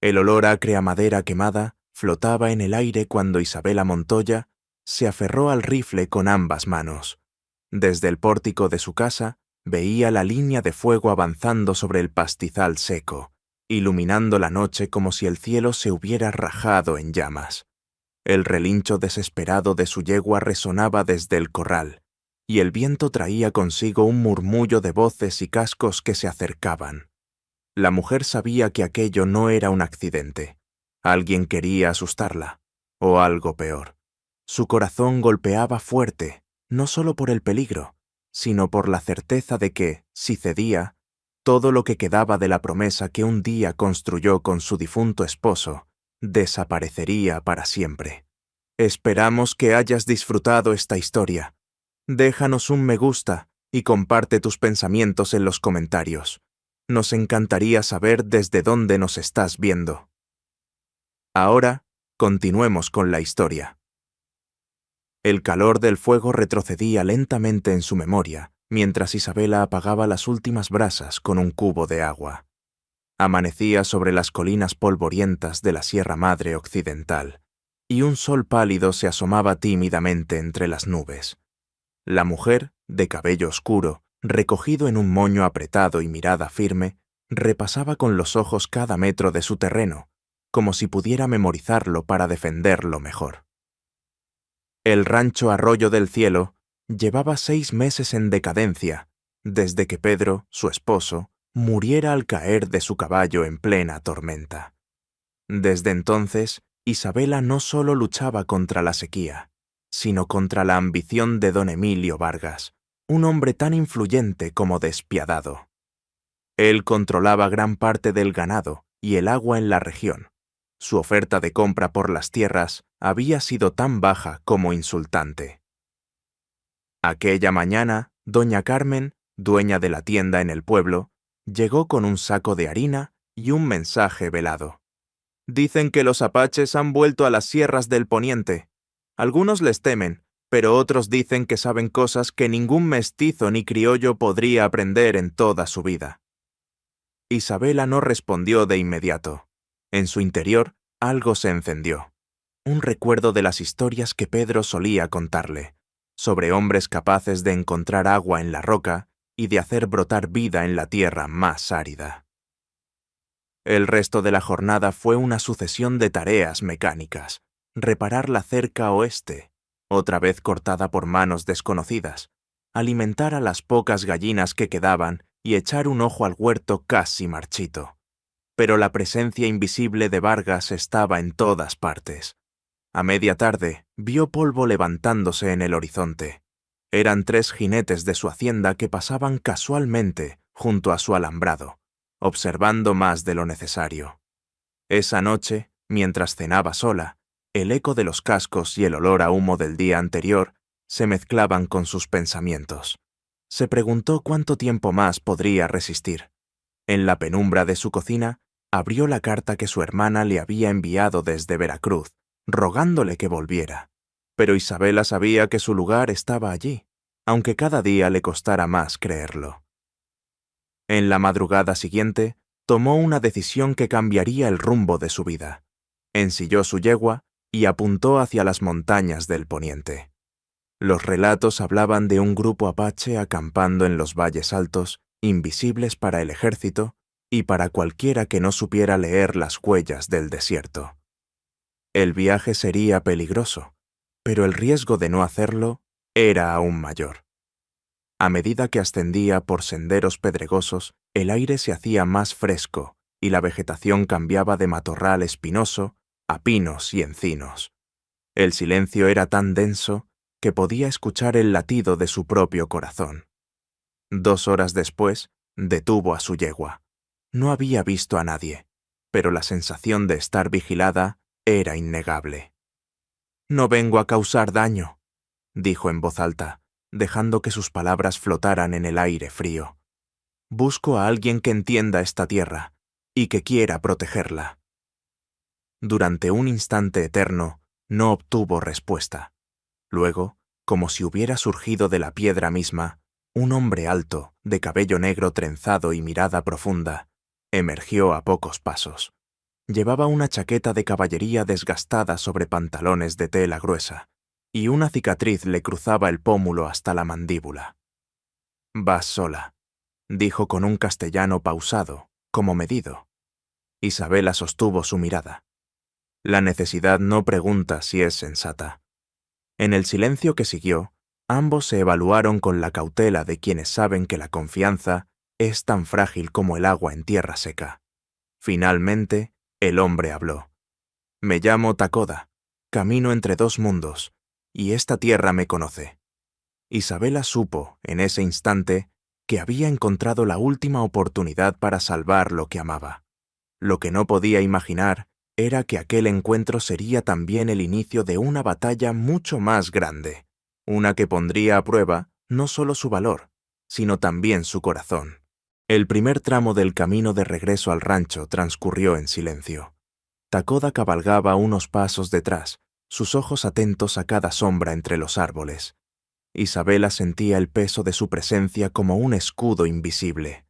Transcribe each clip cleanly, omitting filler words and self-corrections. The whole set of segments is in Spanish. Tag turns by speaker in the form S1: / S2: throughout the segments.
S1: El olor acre a madera quemada flotaba en el aire cuando Isabela Montoya se aferró al rifle con ambas manos. Desde el pórtico de su casa veía la línea de fuego avanzando sobre el pastizal seco, iluminando la noche como si el cielo se hubiera rajado en llamas. El relincho desesperado de su yegua resonaba desde el corral, y el viento traía consigo un murmullo de voces y cascos que se acercaban. La mujer sabía que aquello no era un accidente. Alguien quería asustarla, o algo peor. Su corazón golpeaba fuerte, no solo por el peligro, sino por la certeza de que, si cedía, todo lo que quedaba de la promesa que un día construyó con su difunto esposo desaparecería para siempre. Esperamos que hayas disfrutado esta historia. Déjanos un me gusta y comparte tus pensamientos en los comentarios. Nos encantaría saber desde dónde nos estás viendo. Ahora, continuemos con la historia. El calor del fuego retrocedía lentamente en su memoria, mientras Isabela apagaba las últimas brasas con un cubo de agua. Amanecía sobre las colinas polvorientas de la Sierra Madre Occidental, y un sol pálido se asomaba tímidamente entre las nubes. La mujer, de cabello oscuro, recogido en un moño apretado y mirada firme, repasaba con los ojos cada metro de su terreno, como si pudiera memorizarlo para defenderlo mejor. El rancho Arroyo del Cielo llevaba 6 meses en decadencia, desde que Pedro, su esposo, muriera al caer de su caballo en plena tormenta. Desde entonces, Isabela no solo luchaba contra la sequía, sino contra la ambición de don Emilio Vargas, un hombre tan influyente como despiadado. Él controlaba gran parte del ganado y el agua en la región. Su oferta de compra por las tierras había sido tan baja como insultante. Aquella mañana, doña Carmen, dueña de la tienda en el pueblo, llegó con un saco de harina y un mensaje velado. Dicen que los apaches han vuelto a las sierras del poniente. Algunos les temen, pero otros dicen que saben cosas que ningún mestizo ni criollo podría aprender en toda su vida. Isabela no respondió de inmediato. En su interior, algo se encendió. Un recuerdo de las historias que Pedro solía contarle, sobre hombres capaces de encontrar agua en la roca y de hacer brotar vida en la tierra más árida. El resto de la jornada fue una sucesión de tareas mecánicas. Reparar la cerca oeste, otra vez cortada por manos desconocidas, alimentar a las pocas gallinas que quedaban y echar un ojo al huerto casi marchito. Pero la presencia invisible de Vargas estaba en todas partes. A media tarde, vio polvo levantándose en el horizonte. Eran 3 jinetes de su hacienda que pasaban casualmente junto a su alambrado, observando más de lo necesario. Esa noche, mientras cenaba sola, el eco de los cascos y el olor a humo del día anterior se mezclaban con sus pensamientos. Se preguntó cuánto tiempo más podría resistir. En la penumbra de su cocina, abrió la carta que su hermana le había enviado desde Veracruz, rogándole que volviera. Pero Isabela sabía que su lugar estaba allí, aunque cada día le costara más creerlo. En la madrugada siguiente, tomó una decisión que cambiaría el rumbo de su vida. Ensilló su yegua y apuntó hacia las montañas del poniente. Los relatos hablaban de un grupo apache acampando en los valles altos, invisibles para el ejército y para cualquiera que no supiera leer las huellas del desierto. El viaje sería peligroso, pero el riesgo de no hacerlo era aún mayor. A medida que ascendía por senderos pedregosos, el aire se hacía más fresco y la vegetación cambiaba de matorral espinoso a pinos y encinos. El silencio era tan denso que podía escuchar el latido de su propio corazón. 2 horas después, detuvo a su yegua. No había visto a nadie, pero la sensación de estar vigilada era innegable. «No vengo a causar daño», dijo en voz alta, dejando que sus palabras flotaran en el aire frío. «Busco a alguien que entienda esta tierra y que quiera protegerla». Durante un instante eterno, no obtuvo respuesta. Luego, como si hubiera surgido de la piedra misma, un hombre alto, de cabello negro trenzado y mirada profunda, emergió a pocos pasos. Llevaba una chaqueta de caballería desgastada sobre pantalones de tela gruesa, y una cicatriz le cruzaba el pómulo hasta la mandíbula. «Vas sola», dijo con un castellano pausado, como medido. Isabela sostuvo su mirada. La necesidad no pregunta si es sensata. En el silencio que siguió, ambos se evaluaron con la cautela de quienes saben que la confianza es tan frágil como el agua en tierra seca. Finalmente, el hombre habló. «Me llamo Takoda, camino entre dos mundos, y esta tierra me conoce». Isabela supo, en ese instante, que había encontrado la última oportunidad para salvar lo que amaba. Lo que no podía imaginar era que aquel encuentro sería también el inicio de una batalla mucho más grande, una que pondría a prueba no solo su valor, sino también su corazón. El primer tramo del camino de regreso al rancho transcurrió en silencio. Takoda cabalgaba unos pasos detrás, sus ojos atentos a cada sombra entre los árboles. Isabela sentía el peso de su presencia como un escudo invisible.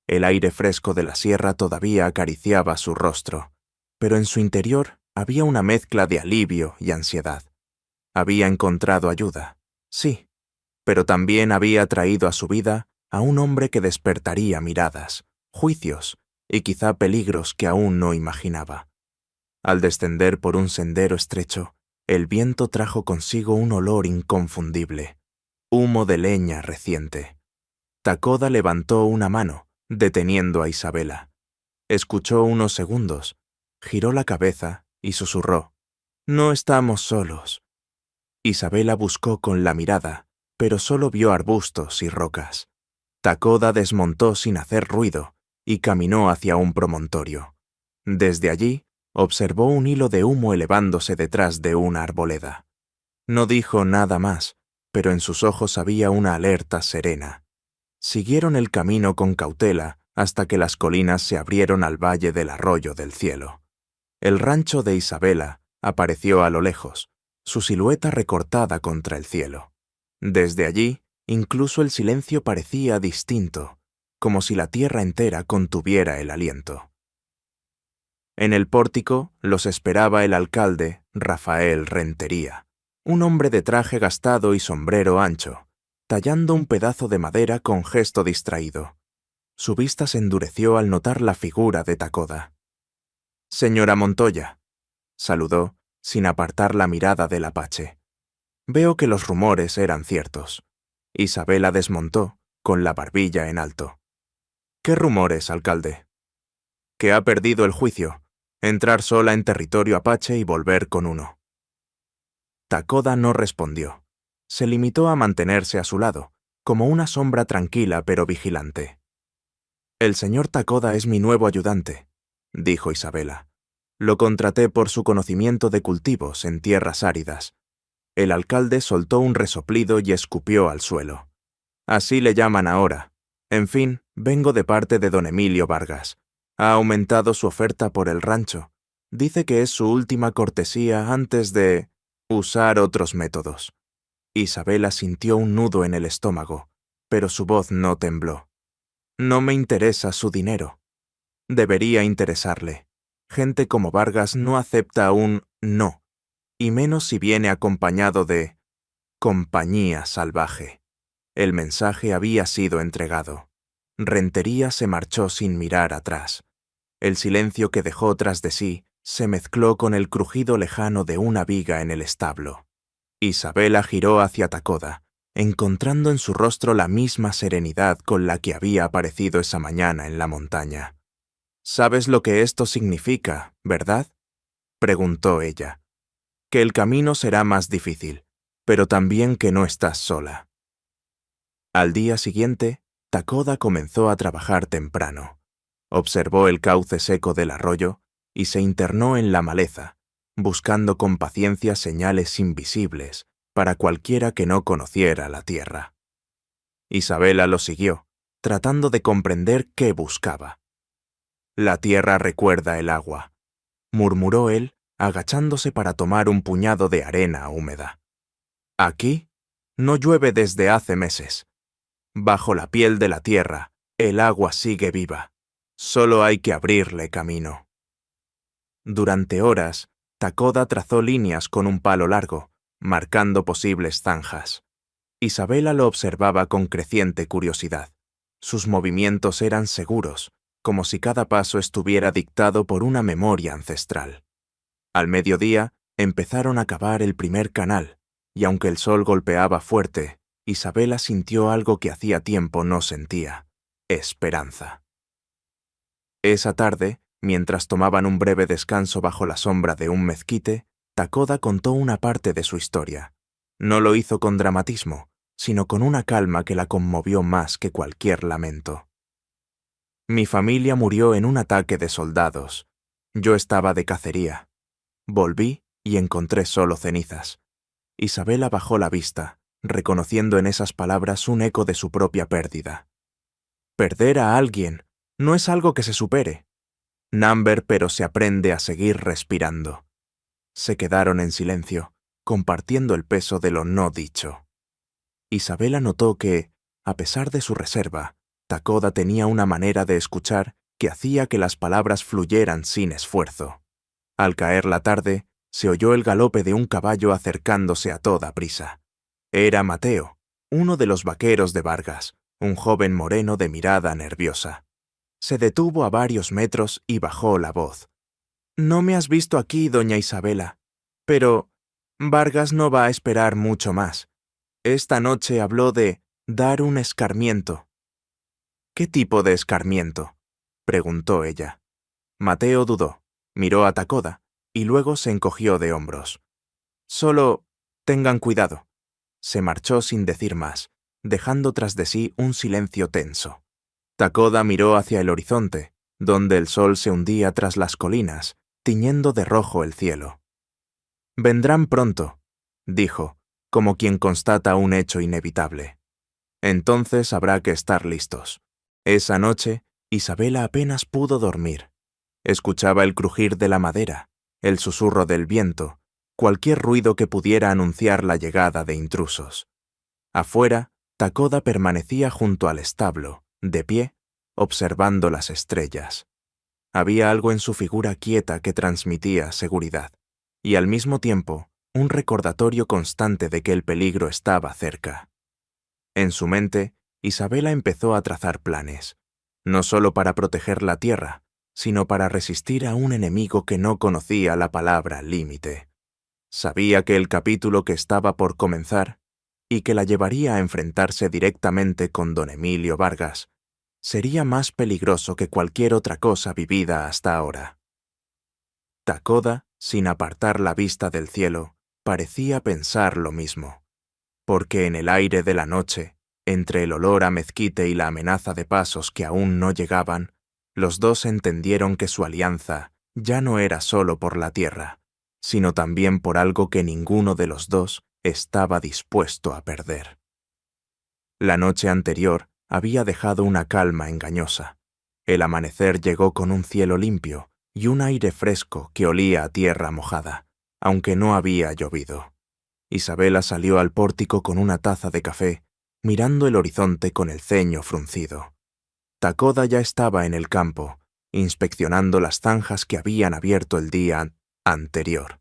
S1: El aire fresco de la sierra todavía acariciaba su rostro, pero en su interior había una mezcla de alivio y ansiedad. Había encontrado ayuda, sí, pero también había traído a su vida a un hombre que despertaría miradas, juicios y quizá peligros que aún no imaginaba. Al descender por un sendero estrecho, el viento trajo consigo un olor inconfundible, humo de leña reciente. Takoda levantó una mano, deteniendo a Isabela. Escuchó unos segundos, giró la cabeza y susurró: «No estamos solos». Isabela buscó con la mirada, pero solo vio arbustos y rocas. Takoda desmontó sin hacer ruido y caminó hacia un promontorio. Desde allí, observó un hilo de humo elevándose detrás de una arboleda. No dijo nada más, pero en sus ojos había una alerta serena. Siguieron el camino con cautela hasta que las colinas se abrieron al valle del arroyo del cielo. El rancho de Isabela apareció a lo lejos, su silueta recortada contra el cielo. Desde allí, incluso el silencio parecía distinto, como si la tierra entera contuviera el aliento. En el pórtico los esperaba el alcalde, Rafael Rentería, un hombre de traje gastado y sombrero ancho, tallando un pedazo de madera con gesto distraído. Su vista se endureció al notar la figura de Takoda. «Señora Montoya», saludó, sin apartar la mirada del apache. «Veo que los rumores eran ciertos». Isabela desmontó, con la barbilla en alto. «¿Qué rumores, alcalde?» «Que ha perdido el juicio, entrar sola en territorio apache y volver con uno». Takoda no respondió. Se limitó a mantenerse a su lado, como una sombra tranquila pero vigilante. «El señor Takoda es mi nuevo ayudante», dijo Isabela. «Lo contraté por su conocimiento de cultivos en tierras áridas». El alcalde soltó un resoplido y escupió al suelo. «Así le llaman ahora. En fin, vengo de parte de don Emilio Vargas. Ha aumentado su oferta por el rancho. Dice que es su última cortesía antes de usar otros métodos». Isabela sintió un nudo en el estómago, pero su voz no tembló. «No me interesa su dinero. Debería interesarle. Gente como Vargas no acepta un no, y menos si viene acompañado de compañía salvaje». El mensaje había sido entregado. Rentería se marchó sin mirar atrás. El silencio que dejó tras de sí se mezcló con el crujido lejano de una viga en el establo. Isabela giró hacia Takoda, encontrando en su rostro la misma serenidad con la que había aparecido esa mañana en la montaña. «¿Sabes lo que esto significa, verdad?», preguntó ella. «Que el camino será más difícil, pero también que no estás sola». Al día siguiente, Takoda comenzó a trabajar temprano. Observó el cauce seco del arroyo y se internó en la maleza, buscando con paciencia señales invisibles para cualquiera que no conociera la tierra. Isabela lo siguió, tratando de comprender qué buscaba. «La tierra recuerda el agua», murmuró él, agachándose para tomar un puñado de arena húmeda. «Aquí no llueve desde hace meses. Bajo la piel de la tierra, el agua sigue viva. Solo hay que abrirle camino». Durante horas, Takoda trazó líneas con un palo largo, marcando posibles zanjas. Isabela lo observaba con creciente curiosidad. Sus movimientos eran seguros, como si cada paso estuviera dictado por una memoria ancestral. Al mediodía, empezaron a cavar el primer canal, y aunque el sol golpeaba fuerte, Isabela sintió algo que hacía tiempo no sentía: esperanza. Esa tarde, mientras tomaban un breve descanso bajo la sombra de un mezquite, Takoda contó una parte de su historia. No lo hizo con dramatismo, sino con una calma que la conmovió más que cualquier lamento. Mi familia murió en un ataque de soldados. Yo estaba de cacería. Volví y encontré solo cenizas. Isabela bajó la vista, reconociendo en esas palabras un eco de su propia pérdida. Perder a alguien no es algo que se supere. Number, pero se aprende a seguir respirando. Se quedaron en silencio, compartiendo el peso de lo no dicho. Isabela notó que, a pesar de su reserva, Takoda tenía una manera de escuchar que hacía que las palabras fluyeran sin esfuerzo. Al caer la tarde, se oyó el galope de un caballo acercándose a toda prisa. Era Mateo, uno de los vaqueros de Vargas, un joven moreno de mirada nerviosa. Se detuvo a varios metros y bajó la voz. «No me has visto aquí, doña Isabela, pero Vargas no va a esperar mucho más. Esta noche habló de dar un escarmiento». «¿Qué tipo de escarmiento?», preguntó ella. Mateo dudó, miró a Takoda y luego se encogió de hombros. «Solo tengan cuidado». Se marchó sin decir más, dejando tras de sí un silencio tenso. Takoda miró hacia el horizonte, donde el sol se hundía tras las colinas, tiñendo de rojo el cielo. «Vendrán pronto», dijo, como quien constata un hecho inevitable. «Entonces habrá que estar listos». Esa noche, Isabela apenas pudo dormir. Escuchaba el crujir de la madera, el susurro del viento, cualquier ruido que pudiera anunciar la llegada de intrusos. Afuera, Takoda permanecía junto al establo, de pie, observando las estrellas. Había algo en su figura quieta que transmitía seguridad, y al mismo tiempo un recordatorio constante de que el peligro estaba cerca. En su mente, Isabela empezó a trazar planes, no solo para proteger la tierra, sino para resistir a un enemigo que no conocía la palabra límite. Sabía que el capítulo que estaba por comenzar, y que la llevaría a enfrentarse directamente con don Emilio Vargas, sería más peligroso que cualquier otra cosa vivida hasta ahora. Takoda, sin apartar la vista del cielo, parecía pensar lo mismo, porque en el aire de la noche, entre el olor a mezquite y la amenaza de pasos que aún no llegaban, los dos entendieron que su alianza ya no era solo por la tierra, sino también por algo que ninguno de los dos estaba dispuesto a perder. La noche anterior había dejado una calma engañosa. El amanecer llegó con un cielo limpio y un aire fresco que olía a tierra mojada, aunque no había llovido. Isabela salió al pórtico con una taza de café, mirando el horizonte con el ceño fruncido. Takoda ya estaba en el campo, inspeccionando las zanjas que habían abierto el día anterior.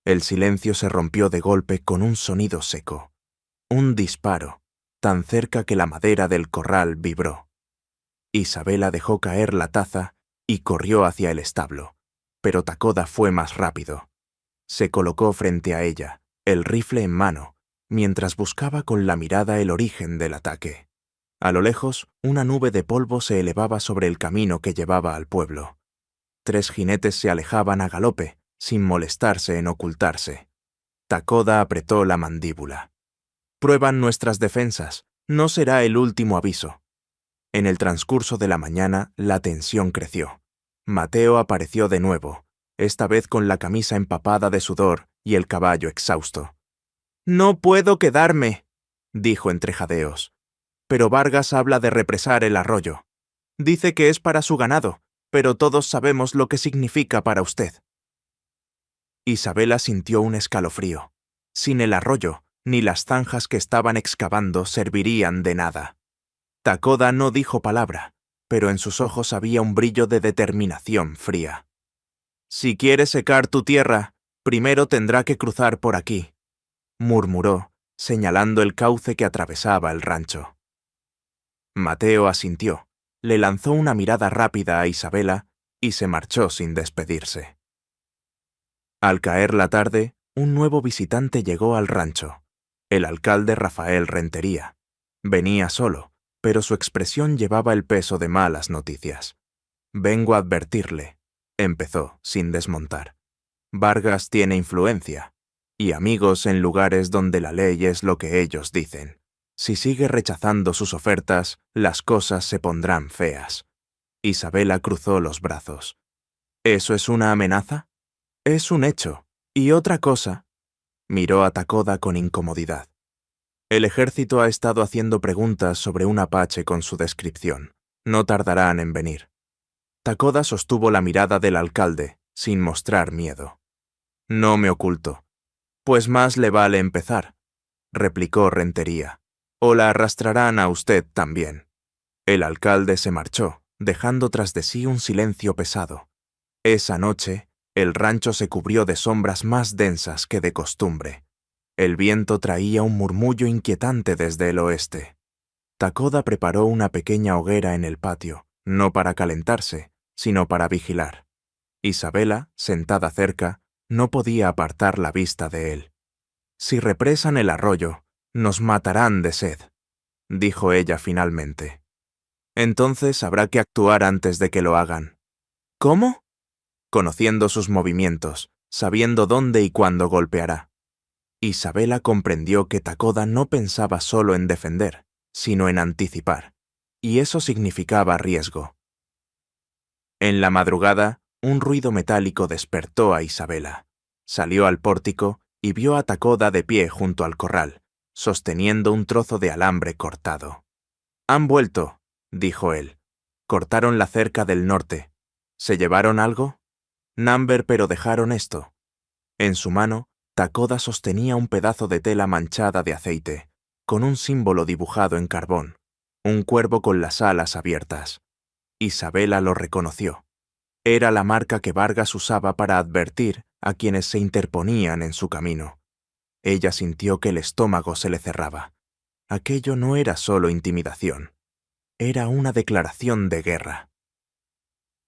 S1: El silencio se rompió de golpe con un sonido seco. Un disparo, tan cerca que la madera del corral vibró. Isabela dejó caer la taza y corrió hacia el establo, pero Takoda fue más rápido. Se colocó frente a ella, el rifle en mano, mientras buscaba con la mirada el origen del ataque. A lo lejos, una nube de polvo se elevaba sobre el camino que llevaba al pueblo. 3 jinetes se alejaban a galope, sin molestarse en ocultarse. Takoda apretó la mandíbula. «Prueban nuestras defensas, no será el último aviso». En el transcurso de la mañana, la tensión creció. Mateo apareció de nuevo, esta vez con la camisa empapada de sudor y el caballo exhausto. «No puedo quedarme», dijo entre jadeos. «Pero Vargas habla de represar el arroyo. Dice que es para su ganado, pero todos sabemos lo que significa para usted». Isabela sintió un escalofrío. Sin el arroyo, ni las zanjas que estaban excavando servirían de nada. Takoda no dijo palabra, pero en sus ojos había un brillo de determinación fría. Si quiere secar tu tierra, primero tendrá que cruzar por aquí, murmuró, señalando el cauce que atravesaba el rancho. Mateo asintió, le lanzó una mirada rápida a Isabela y se marchó sin despedirse. Al caer la tarde, un nuevo visitante llegó al rancho, el alcalde Rafael Rentería. Venía solo, pero su expresión llevaba el peso de malas noticias. «Vengo a advertirle», empezó, sin desmontar. «Vargas tiene influencia y amigos en lugares donde la ley es lo que ellos dicen. Si sigue rechazando sus ofertas, las cosas se pondrán feas». Isabela cruzó los brazos. «¿Eso es una amenaza?» «Es un hecho. Y otra cosa». Miró a Takoda con incomodidad. «El ejército ha estado haciendo preguntas sobre un apache con su descripción. No tardarán en venir». Takoda sostuvo la mirada del alcalde, sin mostrar miedo. «No me oculto». «Pues más le vale empezar», replicó Rentería. «O la arrastrarán a usted también». El alcalde se marchó, dejando tras de sí un silencio pesado. Esa noche, el rancho se cubrió de sombras más densas que de costumbre. El viento traía un murmullo inquietante desde el oeste. Takoda preparó una pequeña hoguera en el patio, no para calentarse, sino para vigilar. Isabela, sentada cerca, no podía apartar la vista de él. «Si represan el arroyo, nos matarán de sed», dijo ella finalmente. «Entonces habrá que actuar antes de que lo hagan». «¿Cómo?» «Conociendo sus movimientos, sabiendo dónde y cuándo golpeará». Isabela comprendió que Takoda no pensaba solo en defender, sino en anticipar, y eso significaba riesgo. En la madrugada, un ruido metálico despertó a Isabela. Salió al pórtico y vio a Takoda de pie junto al corral, sosteniendo un trozo de alambre cortado. «Han vuelto», dijo él. «Cortaron la cerca del norte. ¿Se llevaron algo?» «Number, pero dejaron esto». En su mano, Takoda sostenía un pedazo de tela manchada de aceite, con un símbolo dibujado en carbón, un cuervo con las alas abiertas. Isabela lo reconoció. Era la marca que Vargas usaba para advertir a quienes se interponían en su camino. Ella sintió que el estómago se le cerraba. Aquello no era solo intimidación. Era una declaración de guerra.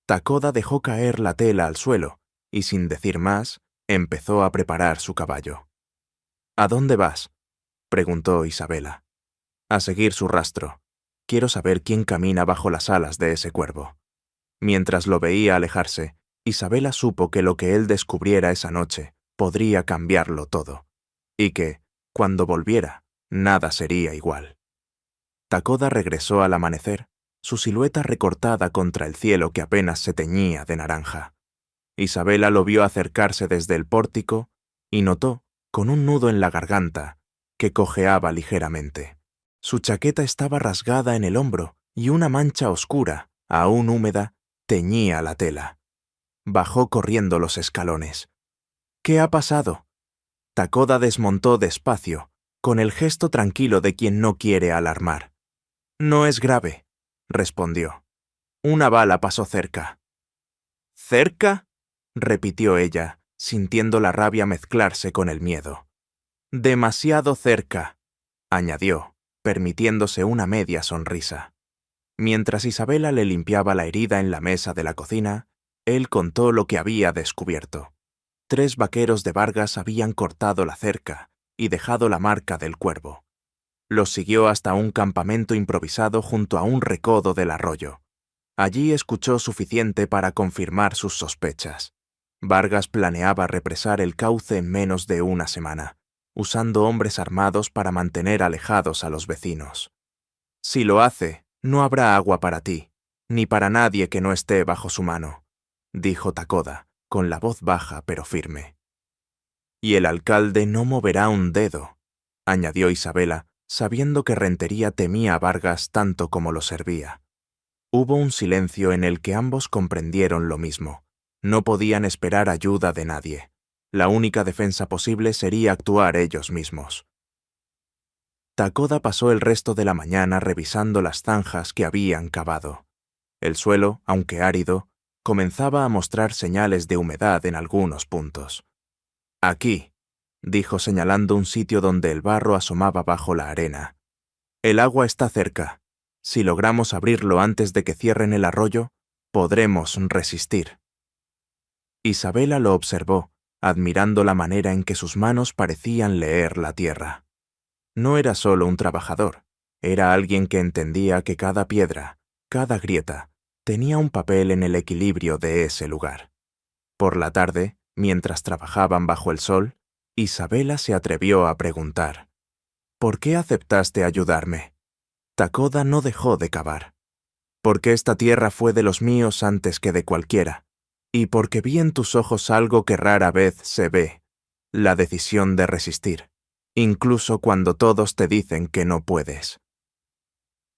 S1: Takoda dejó caer la tela al suelo y, sin decir más, empezó a preparar su caballo. «¿A dónde vas?», preguntó Isabela. «A seguir su rastro. Quiero saber quién camina bajo las alas de ese cuervo». Mientras lo veía alejarse, Isabela supo que lo que él descubriera esa noche podría cambiarlo todo, y que, cuando volviera, nada sería igual. Takoda regresó al amanecer, su silueta recortada contra el cielo que apenas se teñía de naranja. Isabela lo vio acercarse desde el pórtico y notó, con un nudo en la garganta, que cojeaba ligeramente. Su chaqueta estaba rasgada en el hombro y una mancha oscura, aún húmeda, teñía la tela. Bajó corriendo los escalones. «¿Qué ha pasado?» Takoda desmontó despacio, con el gesto tranquilo de quien no quiere alarmar. «No es grave», respondió. «Una bala pasó cerca». «¿Cerca?», repitió ella, sintiendo la rabia mezclarse con el miedo. «Demasiado cerca», añadió, permitiéndose una media sonrisa. Mientras Isabela le limpiaba la herida en la mesa de la cocina, él contó lo que había descubierto. 3 vaqueros de Vargas habían cortado la cerca y dejado la marca del cuervo. Los siguió hasta un campamento improvisado junto a un recodo del arroyo. Allí escuchó suficiente para confirmar sus sospechas. Vargas planeaba represar el cauce en menos de una semana, usando hombres armados para mantener alejados a los vecinos. «Si lo hace, no habrá agua para ti, ni para nadie que no esté bajo su mano», dijo Takoda, con la voz baja pero firme. «Y el alcalde no moverá un dedo», añadió Isabela, sabiendo que Rentería temía a Vargas tanto como lo servía. Hubo un silencio en el que ambos comprendieron lo mismo. No podían esperar ayuda de nadie. La única defensa posible sería actuar ellos mismos. Takoda pasó el resto de la mañana revisando las zanjas que habían cavado. El suelo, aunque árido, comenzaba a mostrar señales de humedad en algunos puntos. «Aquí», dijo señalando un sitio donde el barro asomaba bajo la arena. «El agua está cerca. Si logramos abrirlo antes de que cierren el arroyo, podremos resistir». Isabela lo observó, admirando la manera en que sus manos parecían leer la tierra. No era solo un trabajador, era alguien que entendía que cada piedra, cada grieta, tenía un papel en el equilibrio de ese lugar. Por la tarde, mientras trabajaban bajo el sol, Isabela se atrevió a preguntar: «¿Por qué aceptaste ayudarme?» Takoda no dejó de cavar. «Porque esta tierra fue de los míos antes que de cualquiera, y porque vi en tus ojos algo que rara vez se ve, la decisión de resistir, incluso cuando todos te dicen que no puedes».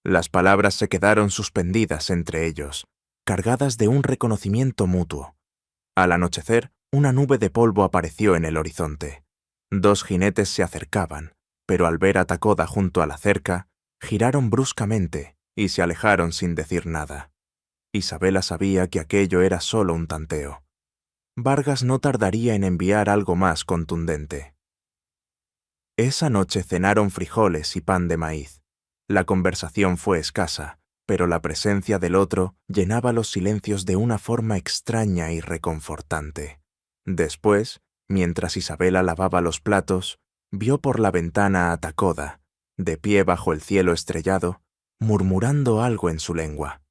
S1: Las palabras se quedaron suspendidas entre ellos, cargadas de un reconocimiento mutuo. Al anochecer, una nube de polvo apareció en el horizonte. 2 jinetes se acercaban, pero al ver a Takoda junto a la cerca, giraron bruscamente y se alejaron sin decir nada. Isabela sabía que aquello era solo un tanteo. Vargas no tardaría en enviar algo más contundente. Esa noche cenaron frijoles y pan de maíz. La conversación fue escasa, pero la presencia del otro llenaba los silencios de una forma extraña y reconfortante. Después, mientras Isabela lavaba los platos, vio por la ventana a Takoda, de pie bajo el cielo estrellado, murmurando algo en su lengua.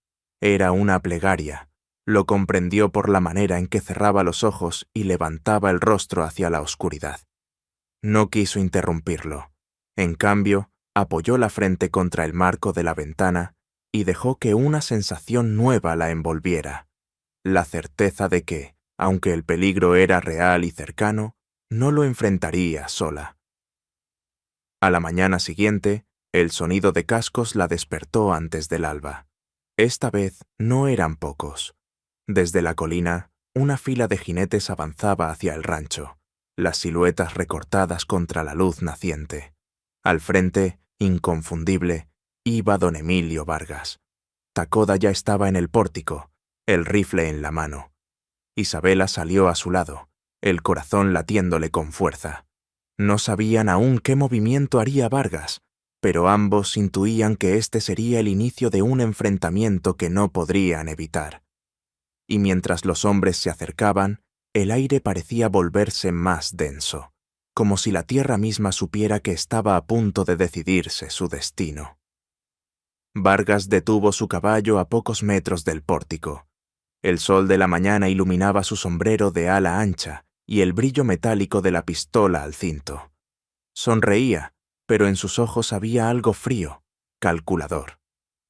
S1: Era una plegaria. Lo comprendió por la manera en que cerraba los ojos y levantaba el rostro hacia la oscuridad. No quiso interrumpirlo. En cambio, apoyó la frente contra el marco de la ventana y dejó que una sensación nueva la envolviera, la certeza de que, aunque el peligro era real y cercano, no lo enfrentaría sola. A la mañana siguiente, el sonido de cascos la despertó antes del alba. Esta vez no eran pocos. Desde la colina, una fila de jinetes avanzaba hacia el rancho, las siluetas recortadas contra la luz naciente. Al frente, inconfundible, iba don Emilio Vargas. Takoda ya estaba en el pórtico, el rifle en la mano. Isabela salió a su lado, el corazón latiéndole con fuerza. No sabían aún qué movimiento haría Vargas, pero ambos intuían que este sería el inicio de un enfrentamiento que no podrían evitar. Y mientras los hombres se acercaban, el aire parecía volverse más denso, como si la tierra misma supiera que estaba a punto de decidirse su destino. Vargas detuvo su caballo a pocos metros del pórtico. El sol de la mañana iluminaba su sombrero de ala ancha y el brillo metálico de la pistola al cinto. Sonreía, pero en sus ojos había algo frío, calculador.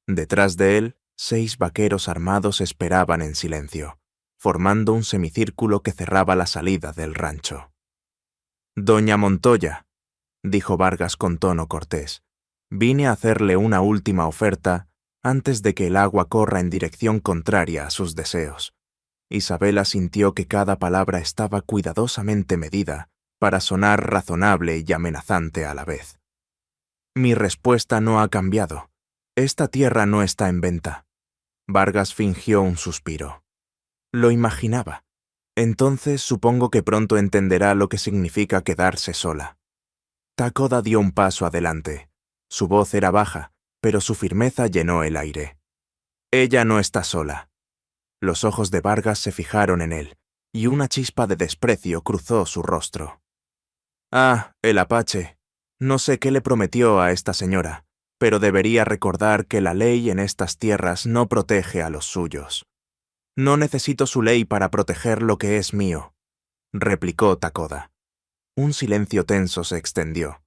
S1: Detrás de él, 6 vaqueros armados esperaban en silencio, formando un semicírculo que cerraba la salida del rancho. «Doña Montoya», dijo Vargas con tono cortés, «vine a hacerle una última oferta antes de que el agua corra en dirección contraria a sus deseos». Isabela sintió que cada palabra estaba cuidadosamente medida para sonar razonable y amenazante a la vez. «Mi respuesta no ha cambiado. Esta tierra no está en venta». Vargas fingió un suspiro. «Lo imaginaba. Entonces supongo que pronto entenderá lo que significa quedarse sola». Takoda dio un paso adelante. Su voz era baja, pero su firmeza llenó el aire. «Ella no está sola». Los ojos de Vargas se fijaron en él, y una chispa de desprecio cruzó su rostro. «Ah, el apache. No sé qué le prometió a esta señora, pero debería recordar que la ley en estas tierras no protege a los suyos». «No necesito su ley para proteger lo que es mío», replicó Takoda. Un silencio tenso se extendió.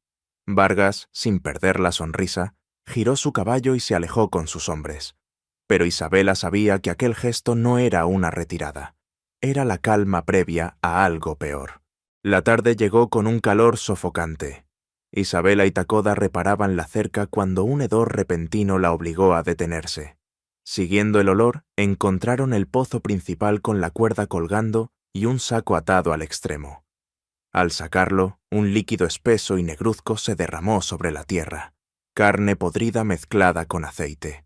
S1: Vargas, sin perder la sonrisa, giró su caballo y se alejó con sus hombres. Pero Isabela sabía que aquel gesto no era una retirada. Era la calma previa a algo peor. La tarde llegó con un calor sofocante. Isabela y Takoda reparaban la cerca cuando un hedor repentino la obligó a detenerse. Siguiendo el olor, encontraron el pozo principal con la cuerda colgando y un saco atado al extremo. Al sacarlo, un líquido espeso y negruzco se derramó sobre la tierra, carne podrida mezclada con aceite.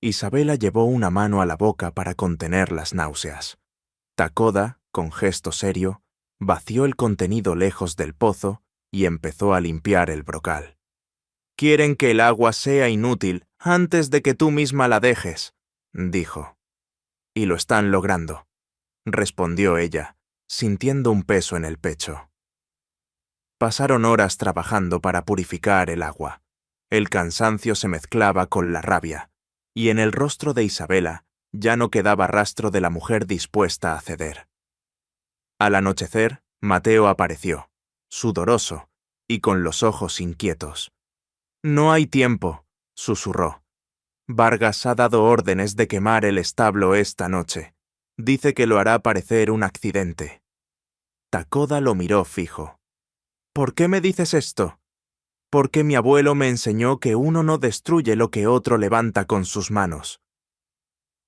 S1: Isabela llevó una mano a la boca para contener las náuseas. Takoda, con gesto serio, vació el contenido lejos del pozo y empezó a limpiar el brocal. «Quieren que el agua sea inútil antes de que tú misma la dejes», dijo. «Y lo están logrando», respondió ella, sintiendo un peso en el pecho. Pasaron horas trabajando para purificar el agua. El cansancio se mezclaba con la rabia, y en el rostro de Isabela ya no quedaba rastro de la mujer dispuesta a ceder. Al anochecer, Mateo apareció, sudoroso y con los ojos inquietos. «No hay tiempo», susurró. «Vargas ha dado órdenes de quemar el establo esta noche. Dice que lo hará parecer un accidente». Takoda lo miró fijo. «¿Por qué me dices esto?» «Porque mi abuelo me enseñó que uno no destruye lo que otro levanta con sus manos».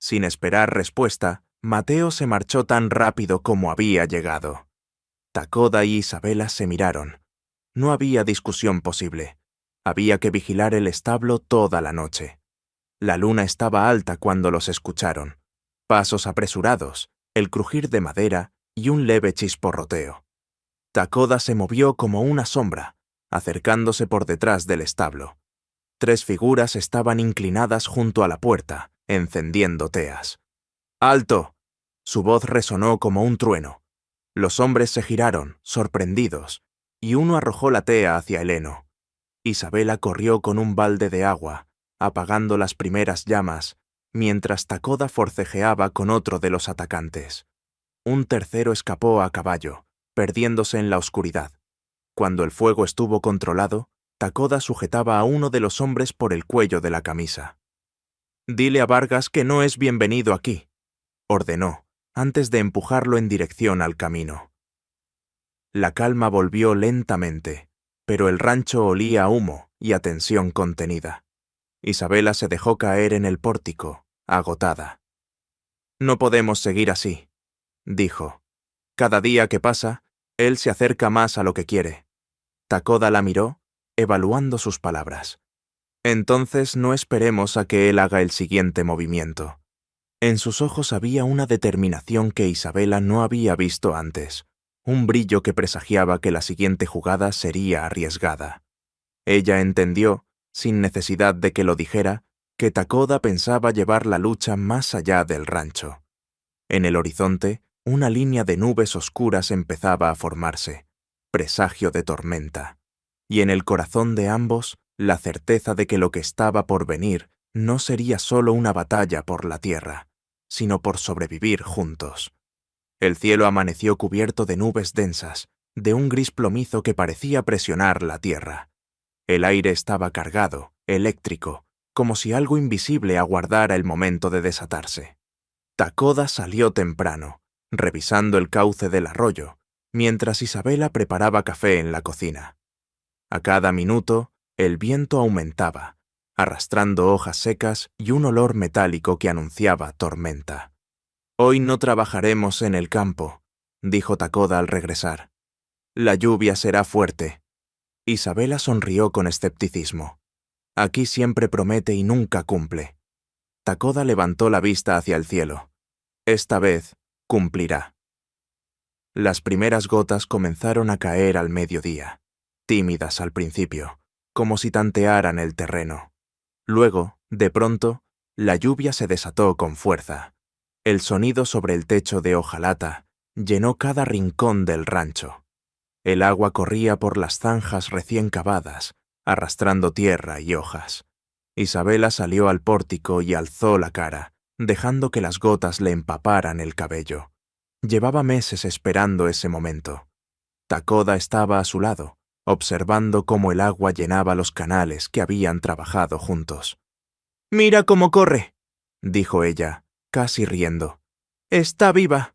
S1: Sin esperar respuesta, Mateo se marchó tan rápido como había llegado. Takoda y Isabela se miraron. No había discusión posible. Había que vigilar el establo toda la noche. La luna estaba alta cuando los escucharon. Pasos apresurados, el crujir de madera y un leve chisporroteo. Takoda se movió como una sombra, acercándose por detrás del establo. 3 figuras estaban inclinadas junto a la puerta, encendiendo teas. «¡Alto!». Su voz resonó como un trueno. Los hombres se giraron, sorprendidos, y uno arrojó la tea hacia el heno. Isabela corrió con un balde de agua, apagando las primeras llamas, mientras Takoda forcejeaba con otro de los atacantes. Un tercero escapó a caballo, perdiéndose en la oscuridad. Cuando el fuego estuvo controlado, Takoda sujetaba a uno de los hombres por el cuello de la camisa. «Dile a Vargas que no es bienvenido aquí», ordenó, antes de empujarlo en dirección al camino. La calma volvió lentamente, pero el rancho olía a humo y a tensión contenida. Isabela se dejó caer en el pórtico, agotada. «No podemos seguir así», dijo. «Cada día que pasa, él se acerca más a lo que quiere». Takoda la miró, evaluando sus palabras. «Entonces no esperemos a que él haga el siguiente movimiento». En sus ojos había una determinación que Isabela no había visto antes, un brillo que presagiaba que la siguiente jugada sería arriesgada. Ella entendió, sin necesidad de que lo dijera, que Takoda pensaba llevar la lucha más allá del rancho. En el horizonte, una línea de nubes oscuras empezaba a formarse, presagio de tormenta, y en el corazón de ambos, la certeza de que lo que estaba por venir no sería solo una batalla por la tierra, sino por sobrevivir juntos. El cielo amaneció cubierto de nubes densas, de un gris plomizo que parecía presionar la tierra. El aire estaba cargado, eléctrico, como si algo invisible aguardara el momento de desatarse. Takoda salió temprano, revisando el cauce del arroyo, mientras Isabela preparaba café en la cocina. A cada minuto, el viento aumentaba, arrastrando hojas secas y un olor metálico que anunciaba tormenta. «Hoy no trabajaremos en el campo», dijo Takoda al regresar. «La lluvia será fuerte». Isabela sonrió con escepticismo. «Aquí siempre promete y nunca cumple». Takoda levantó la vista hacia el cielo. «Esta vez, cumplirá». Las primeras gotas comenzaron a caer al mediodía, tímidas al principio, como si tantearan el terreno. Luego, de pronto, la lluvia se desató con fuerza. El sonido sobre el techo de hojalata llenó cada rincón del rancho. El agua corría por las zanjas recién cavadas, arrastrando tierra y hojas. Isabela salió al pórtico y alzó la cara, dejando que las gotas le empaparan el cabello. Llevaba meses esperando ese momento. Takoda estaba a su lado, observando cómo el agua llenaba los canales que habían trabajado juntos. «Mira cómo corre», dijo ella, casi riendo. «Está viva».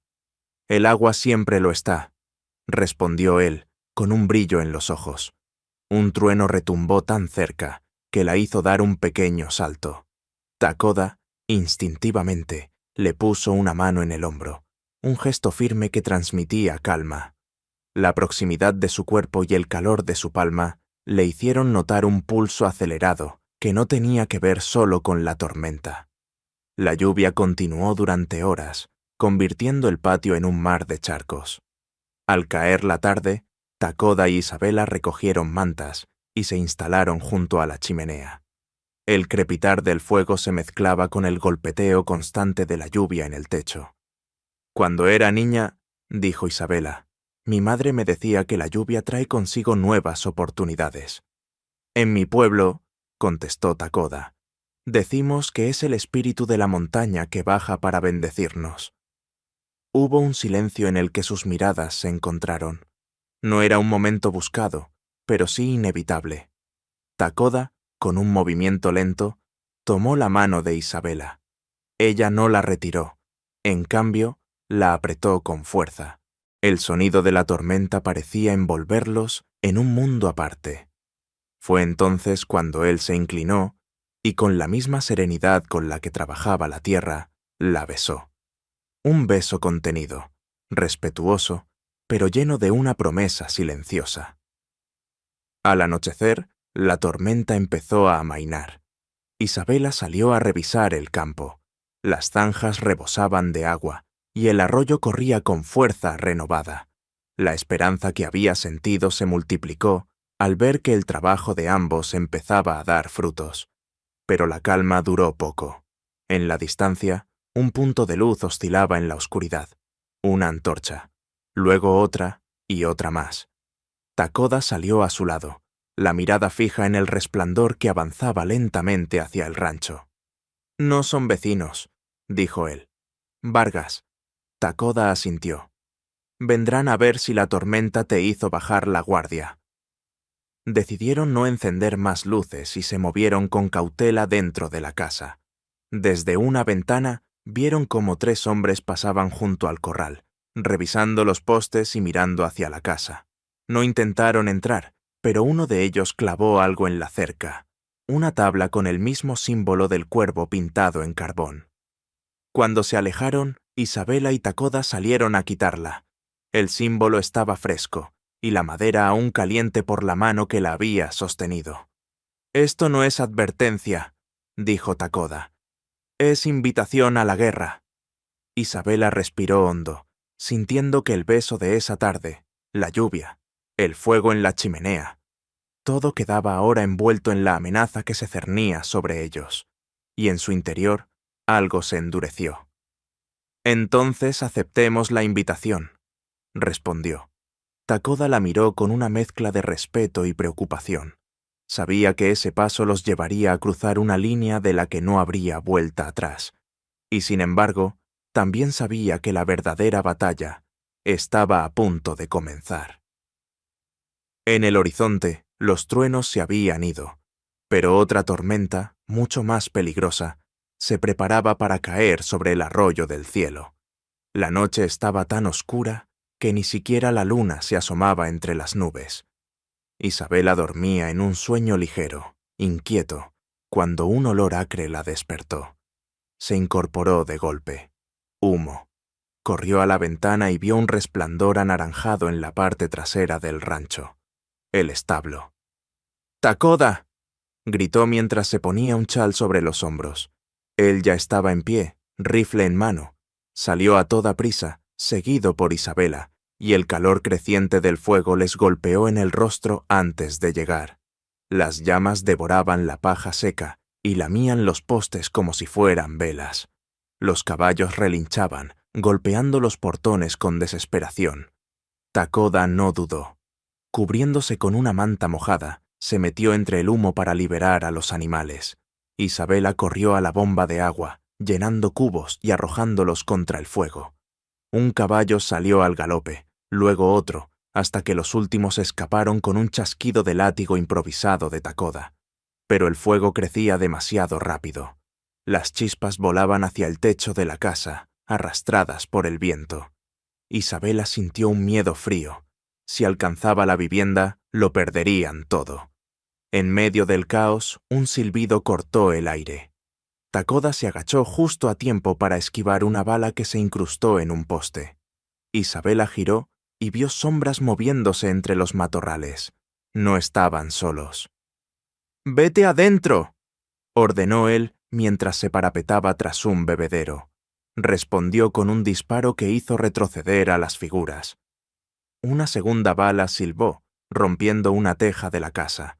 S1: «El agua siempre lo está», respondió él, con un brillo en los ojos. Un trueno retumbó tan cerca que la hizo dar un pequeño salto. Takoda, instintivamente, le puso una mano en el hombro, un gesto firme que transmitía calma. La proximidad de su cuerpo y el calor de su palma le hicieron notar un pulso acelerado que no tenía que ver solo con la tormenta. La lluvia continuó durante horas, convirtiendo el patio en un mar de charcos. Al caer la tarde, Takoda y Isabela recogieron mantas y se instalaron junto a la chimenea. El crepitar del fuego se mezclaba con el golpeteo constante de la lluvia en el techo. Cuando era niña, dijo Isabela, mi madre me decía que la lluvia trae consigo nuevas oportunidades. En mi pueblo, contestó Takoda, decimos que es el espíritu de la montaña que baja para bendecirnos. Hubo un silencio en el que sus miradas se encontraron. No era un momento buscado, pero sí inevitable. Takoda, con un movimiento lento, tomó la mano de Isabela. Ella no la retiró. En cambio, la apretó con fuerza. El sonido de la tormenta parecía envolverlos en un mundo aparte. Fue entonces cuando él se inclinó y con la misma serenidad con la que trabajaba la tierra, la besó. Un beso contenido, respetuoso, pero lleno de una promesa silenciosa. Al anochecer, la tormenta empezó a amainar. Isabela salió a revisar el campo. Las zanjas rebosaban de agua y el arroyo corría con fuerza renovada. La esperanza que había sentido se multiplicó al ver que el trabajo de ambos empezaba a dar frutos. Pero la calma duró poco. En la distancia, un punto de luz oscilaba en la oscuridad. Una antorcha. Luego otra y otra más. Takoda salió a su lado, la mirada fija en el resplandor que avanzaba lentamente hacia el rancho. No son vecinos, dijo él. Vargas. Takoda asintió. Vendrán a ver si la tormenta te hizo bajar la guardia. Decidieron no encender más luces y se movieron con cautela dentro de la casa. Desde una ventana vieron cómo 3 hombres pasaban junto al corral, revisando los postes y mirando hacia la casa. No intentaron entrar, pero uno de ellos clavó algo en la cerca, una tabla con el mismo símbolo del cuervo pintado en carbón. Cuando se alejaron, Isabela y Takoda salieron a quitarla. El símbolo estaba fresco, y la madera aún caliente por la mano que la había sostenido. «Esto no es advertencia», dijo Takoda. «Es invitación a la guerra». Isabela respiró hondo, sintiendo que el beso de esa tarde, la lluvia, el fuego en la chimenea, todo quedaba ahora envuelto en la amenaza que se cernía sobre ellos, y en su interior algo se endureció. «Entonces aceptemos la invitación», respondió. Takoda la miró con una mezcla de respeto y preocupación. Sabía que ese paso los llevaría a cruzar una línea de la que no habría vuelta atrás. Y sin embargo, también sabía que la verdadera batalla estaba a punto de comenzar. En el horizonte, los truenos se habían ido, pero otra tormenta, mucho más peligrosa, se preparaba para caer sobre el arroyo del cielo. La noche estaba tan oscura que ni siquiera la luna se asomaba entre las nubes. Isabela dormía en un sueño ligero, inquieto, cuando un olor acre la despertó. Se incorporó de golpe. Humo. Corrió a la ventana y vio un resplandor anaranjado en la parte trasera del rancho. El establo. «¡Takoda!», gritó mientras se ponía un chal sobre los hombros. Él ya estaba en pie, rifle en mano. Salió a toda prisa, seguido por Isabela, y el calor creciente del fuego les golpeó en el rostro antes de llegar. Las llamas devoraban la paja seca y lamían los postes como si fueran velas. Los caballos relinchaban, golpeando los portones con desesperación. Takoda no dudó. Cubriéndose con una manta mojada, se metió entre el humo para liberar a los animales. Isabela corrió a la bomba de agua, llenando cubos y arrojándolos contra el fuego. Un caballo salió al galope, luego otro, hasta que los últimos escaparon con un chasquido de látigo improvisado de Takoda. Pero el fuego crecía demasiado rápido. Las chispas volaban hacia el techo de la casa, arrastradas por el viento. Isabela sintió un miedo frío. Si alcanzaba la vivienda, lo perderían todo. En medio del caos, un silbido cortó el aire. Takoda se agachó justo a tiempo para esquivar una bala que se incrustó en un poste. Isabela giró y vio sombras moviéndose entre los matorrales. No estaban solos. «¡Vete adentro!», ordenó él mientras se parapetaba tras un bebedero. Respondió con un disparo que hizo retroceder a las figuras. Una segunda bala silbó, rompiendo una teja de la casa.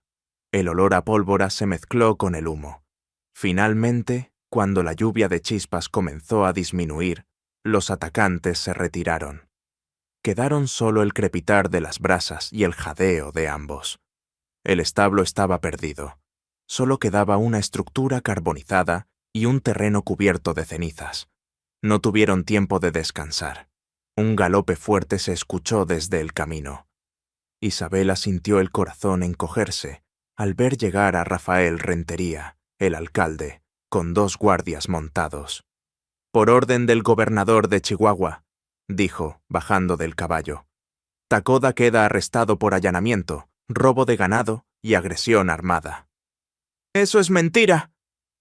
S1: El olor a pólvora se mezcló con el humo. Finalmente, cuando la lluvia de chispas comenzó a disminuir, los atacantes se retiraron. Quedaron solo el crepitar de las brasas y el jadeo de ambos. El establo estaba perdido. Solo quedaba una estructura carbonizada y un terreno cubierto de cenizas. No tuvieron tiempo de descansar. Un galope fuerte se escuchó desde el camino. Isabela sintió el corazón encogerse al ver llegar a Rafael Rentería, el alcalde, con 2 guardias montados. «Por orden del gobernador de Chihuahua», dijo, bajando del caballo. «Tacoda queda arrestado por allanamiento, robo de ganado y agresión armada». «¡Eso es mentira!»,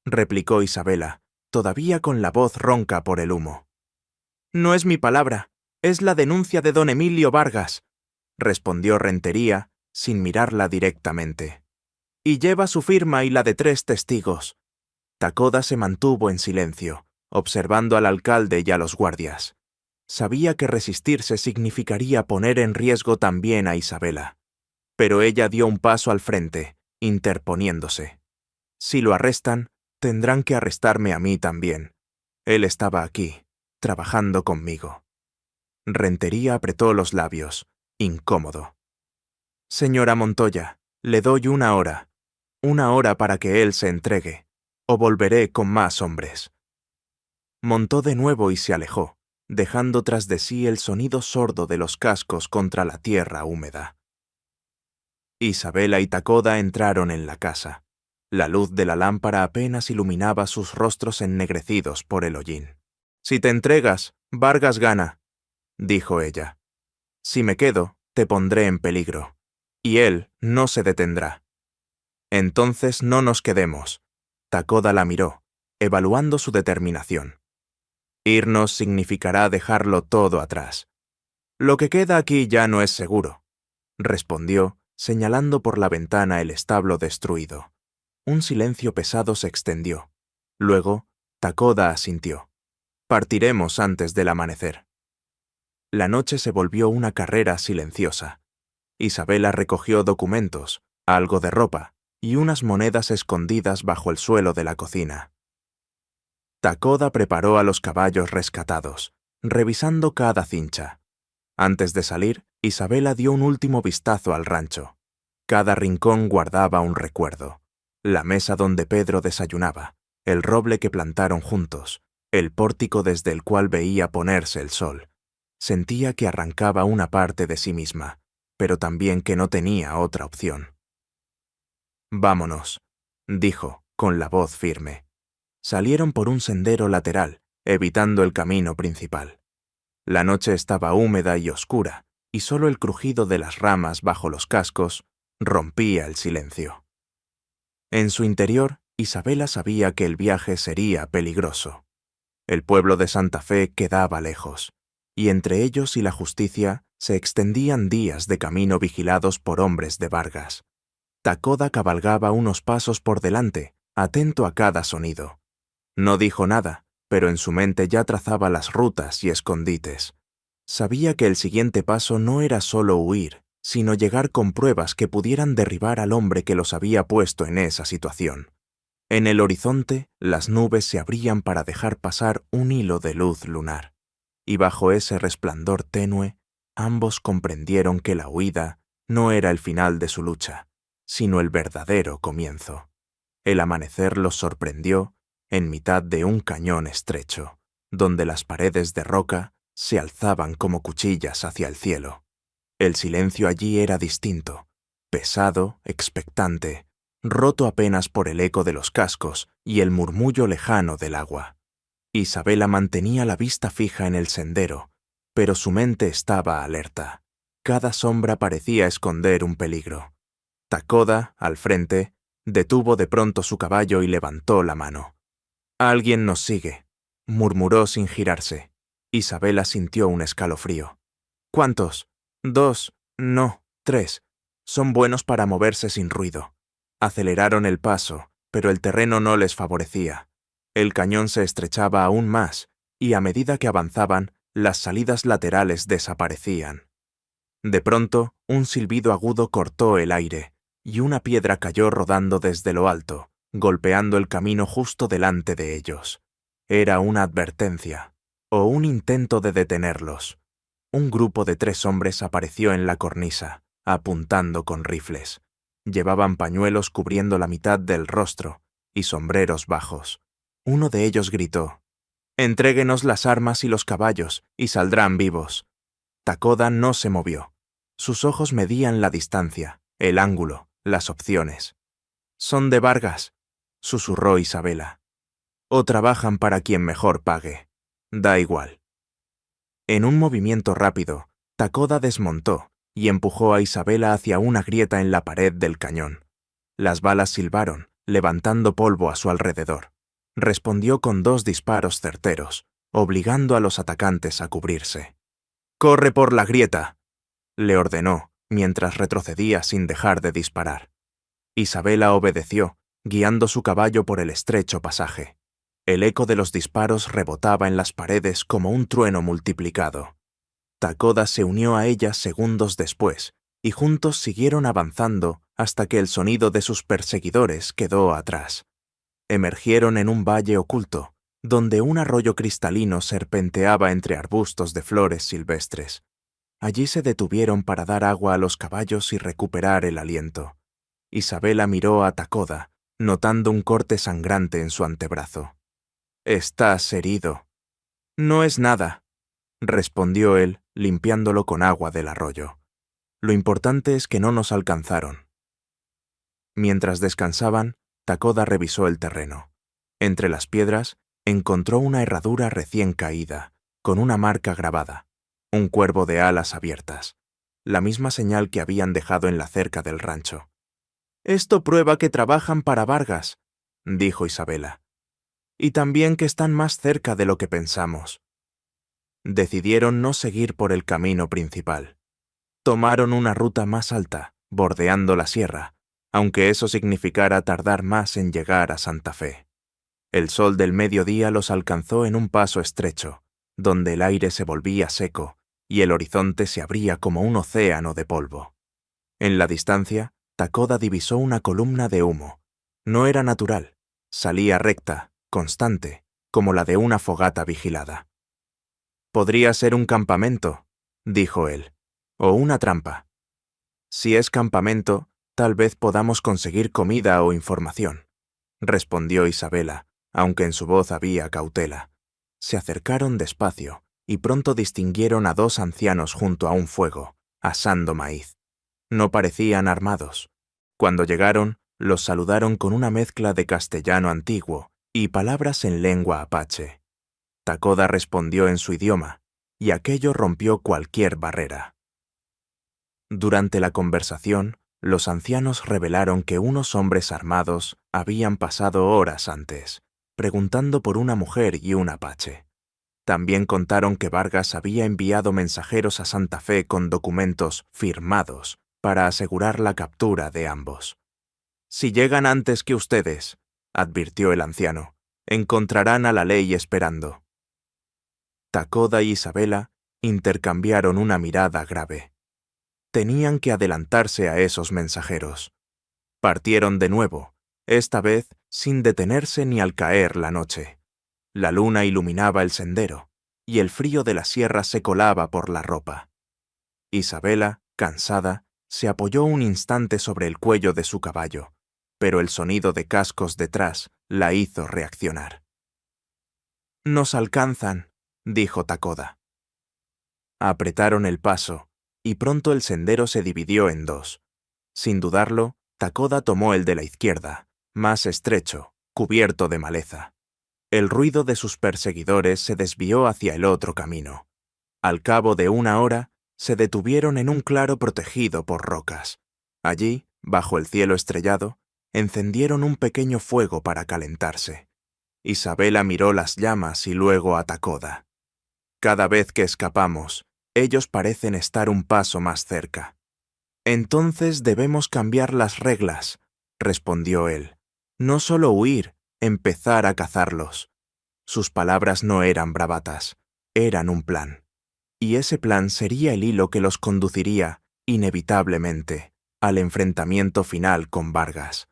S1: replicó Isabela, todavía con la voz ronca por el humo. «No es mi palabra, es la denuncia de don Emilio Vargas», respondió Rentería, sin mirarla directamente. «Y lleva su firma y la de 3 testigos». Tacoda se mantuvo en silencio, observando al alcalde y a los guardias. Sabía que resistirse significaría poner en riesgo también a Isabela. Pero ella dio un paso al frente, interponiéndose. «Si lo arrestan, tendrán que arrestarme a mí también. Él estaba aquí, trabajando conmigo». Rentería apretó los labios, incómodo. «Señora Montoya, le doy 1 hora. 1 hora para que él se entregue, o volveré con más hombres». Montó de nuevo y se alejó, dejando tras de sí el sonido sordo de los cascos contra la tierra húmeda. Isabela y Tacoda entraron en la casa. La luz de la lámpara apenas iluminaba sus rostros ennegrecidos por el hollín. «Si te entregas, Vargas gana», dijo ella. «Si me quedo, te pondré en peligro, y él no se detendrá». «Entonces no nos quedemos». Tacoda la miró, evaluando su determinación. «Irnos significará dejarlo todo atrás. Lo que queda aquí ya no es seguro», respondió, señalando por la ventana el establo destruido. Un silencio pesado se extendió. Luego, Tacoda asintió. «Partiremos antes del amanecer». La noche se volvió una carrera silenciosa. Isabela recogió documentos, algo de ropa y unas monedas escondidas bajo el suelo de la cocina. Tacoda preparó a los caballos rescatados, revisando cada cincha. Antes de salir, Isabela dio un último vistazo al rancho. Cada rincón guardaba un recuerdo. La mesa donde Pedro desayunaba, el roble que plantaron juntos, el pórtico desde el cual veía ponerse el sol. Sentía que arrancaba una parte de sí misma, pero también que no tenía otra opción. «Vámonos», dijo, con la voz firme. Salieron por un sendero lateral, evitando el camino principal. La noche estaba húmeda y oscura, y solo el crujido de las ramas bajo los cascos rompía el silencio. En su interior, Isabela sabía que el viaje sería peligroso. El pueblo de Santa Fe quedaba lejos, y entre ellos y la justicia se extendían días de camino vigilados por hombres de Vargas. Tacoda cabalgaba unos pasos por delante, atento a cada sonido. No dijo nada, pero en su mente ya trazaba las rutas y escondites. Sabía que el siguiente paso no era solo huir, sino llegar con pruebas que pudieran derribar al hombre que los había puesto en esa situación. En el horizonte, las nubes se abrían para dejar pasar un hilo de luz lunar, y bajo ese resplandor tenue, ambos comprendieron que la huida no era el final de su lucha, sino el verdadero comienzo. El amanecer los sorprendió en mitad de un cañón estrecho, donde las paredes de roca se alzaban como cuchillas hacia el cielo. El silencio allí era distinto, pesado, expectante, roto apenas por el eco de los cascos y el murmullo lejano del agua. Isabela mantenía la vista fija en el sendero, pero su mente estaba alerta. Cada sombra parecía esconder un peligro. Tacoda, al frente, detuvo de pronto su caballo y levantó la mano. «Alguien nos sigue», murmuró sin girarse. Isabela sintió un escalofrío. «¿Cuántos? 2, no, 3. Son buenos para moverse sin ruido». Aceleraron el paso, pero el terreno no les favorecía. El cañón se estrechaba aún más, y a medida que avanzaban, las salidas laterales desaparecían. De pronto, un silbido agudo cortó el aire, y una piedra cayó rodando desde lo alto, golpeando el camino justo delante de ellos. Era una advertencia, o un intento de detenerlos. Un grupo de 3 hombres apareció en la cornisa, apuntando con rifles. Llevaban pañuelos cubriendo la mitad del rostro y sombreros bajos. Uno de ellos gritó: «Entréguenos las armas y los caballos, y saldrán vivos». Takoda no se movió. Sus ojos medían la distancia, el ángulo, las opciones. «Son de Vargas», susurró Isabela. «O trabajan para quien mejor pague. Da igual». En un movimiento rápido, Takoda desmontó y empujó a Isabela hacia una grieta en la pared del cañón. Las balas silbaron, levantando polvo a su alrededor. Respondió con 2 disparos certeros, obligando a los atacantes a cubrirse. «¡Corre por la grieta!», le ordenó, mientras retrocedía sin dejar de disparar. Isabela obedeció, guiando su caballo por el estrecho pasaje. El eco de los disparos rebotaba en las paredes como un trueno multiplicado. Takoda se unió a ella segundos después, y juntos siguieron avanzando hasta que el sonido de sus perseguidores quedó atrás. Emergieron en un valle oculto, donde un arroyo cristalino serpenteaba entre arbustos de flores silvestres. Allí se detuvieron para dar agua a los caballos y recuperar el aliento. Isabela miró a Takoda, notando un corte sangrante en su antebrazo. «Estás herido». «No es nada», respondió él, limpiándolo con agua del arroyo. «Lo importante es que no nos alcanzaron». Mientras descansaban, Takoda revisó el terreno. Entre las piedras, encontró una herradura recién caída, con una marca grabada, un cuervo de alas abiertas, la misma señal que habían dejado en la cerca del rancho. «Esto prueba que trabajan para Vargas», dijo Isabela. «Y también que están más cerca de lo que pensamos». Decidieron no seguir por el camino principal. Tomaron una ruta más alta, bordeando la sierra, aunque eso significara tardar más en llegar a Santa Fe. El sol del mediodía los alcanzó en un paso estrecho, donde el aire se volvía seco y el horizonte se abría como un océano de polvo. En la distancia, Takoda divisó una columna de humo. No era natural, salía recta, constante, como la de una fogata vigilada. «Podría ser un campamento», dijo él, «o una trampa. Si es campamento, tal vez podamos conseguir comida o información», respondió Isabela, aunque en su voz había cautela. Se acercaron despacio y pronto distinguieron a 2 ancianos junto a un fuego, asando maíz. No parecían armados. Cuando llegaron, los saludaron con una mezcla de castellano antiguo y palabras en lengua apache. Takoda respondió en su idioma, y aquello rompió cualquier barrera. Durante la conversación, los ancianos revelaron que unos hombres armados habían pasado horas antes, preguntando por una mujer y un apache. También contaron que Vargas había enviado mensajeros a Santa Fe con documentos firmados para asegurar la captura de ambos. «Si llegan antes que ustedes», advirtió el anciano, «encontrarán a la ley esperando». Takoda y Isabela intercambiaron una mirada grave. Tenían que adelantarse a esos mensajeros. Partieron de nuevo, esta vez sin detenerse ni al caer la noche. La luna iluminaba el sendero, y el frío de la sierra se colaba por la ropa. Isabela, cansada, se apoyó un instante sobre el cuello de su caballo, pero el sonido de cascos detrás la hizo reaccionar. «Nos alcanzan», dijo Takoda. Apretaron el paso, y pronto el sendero se dividió en 2. Sin dudarlo, Takoda tomó el de la izquierda, más estrecho, cubierto de maleza. El ruido de sus perseguidores se desvió hacia el otro camino. Al cabo de 1 hora, se detuvieron en un claro protegido por rocas. Allí, bajo el cielo estrellado, encendieron un pequeño fuego para calentarse. Isabela miró las llamas y luego a Takoda. «Cada vez que escapamos, ellos parecen estar un paso más cerca». «Entonces debemos cambiar las reglas», respondió él. «No solo huir, empezar a cazarlos. Sus palabras no eran bravatas, eran un plan. Y ese plan sería el hilo que los conduciría, inevitablemente, al enfrentamiento final con Vargas.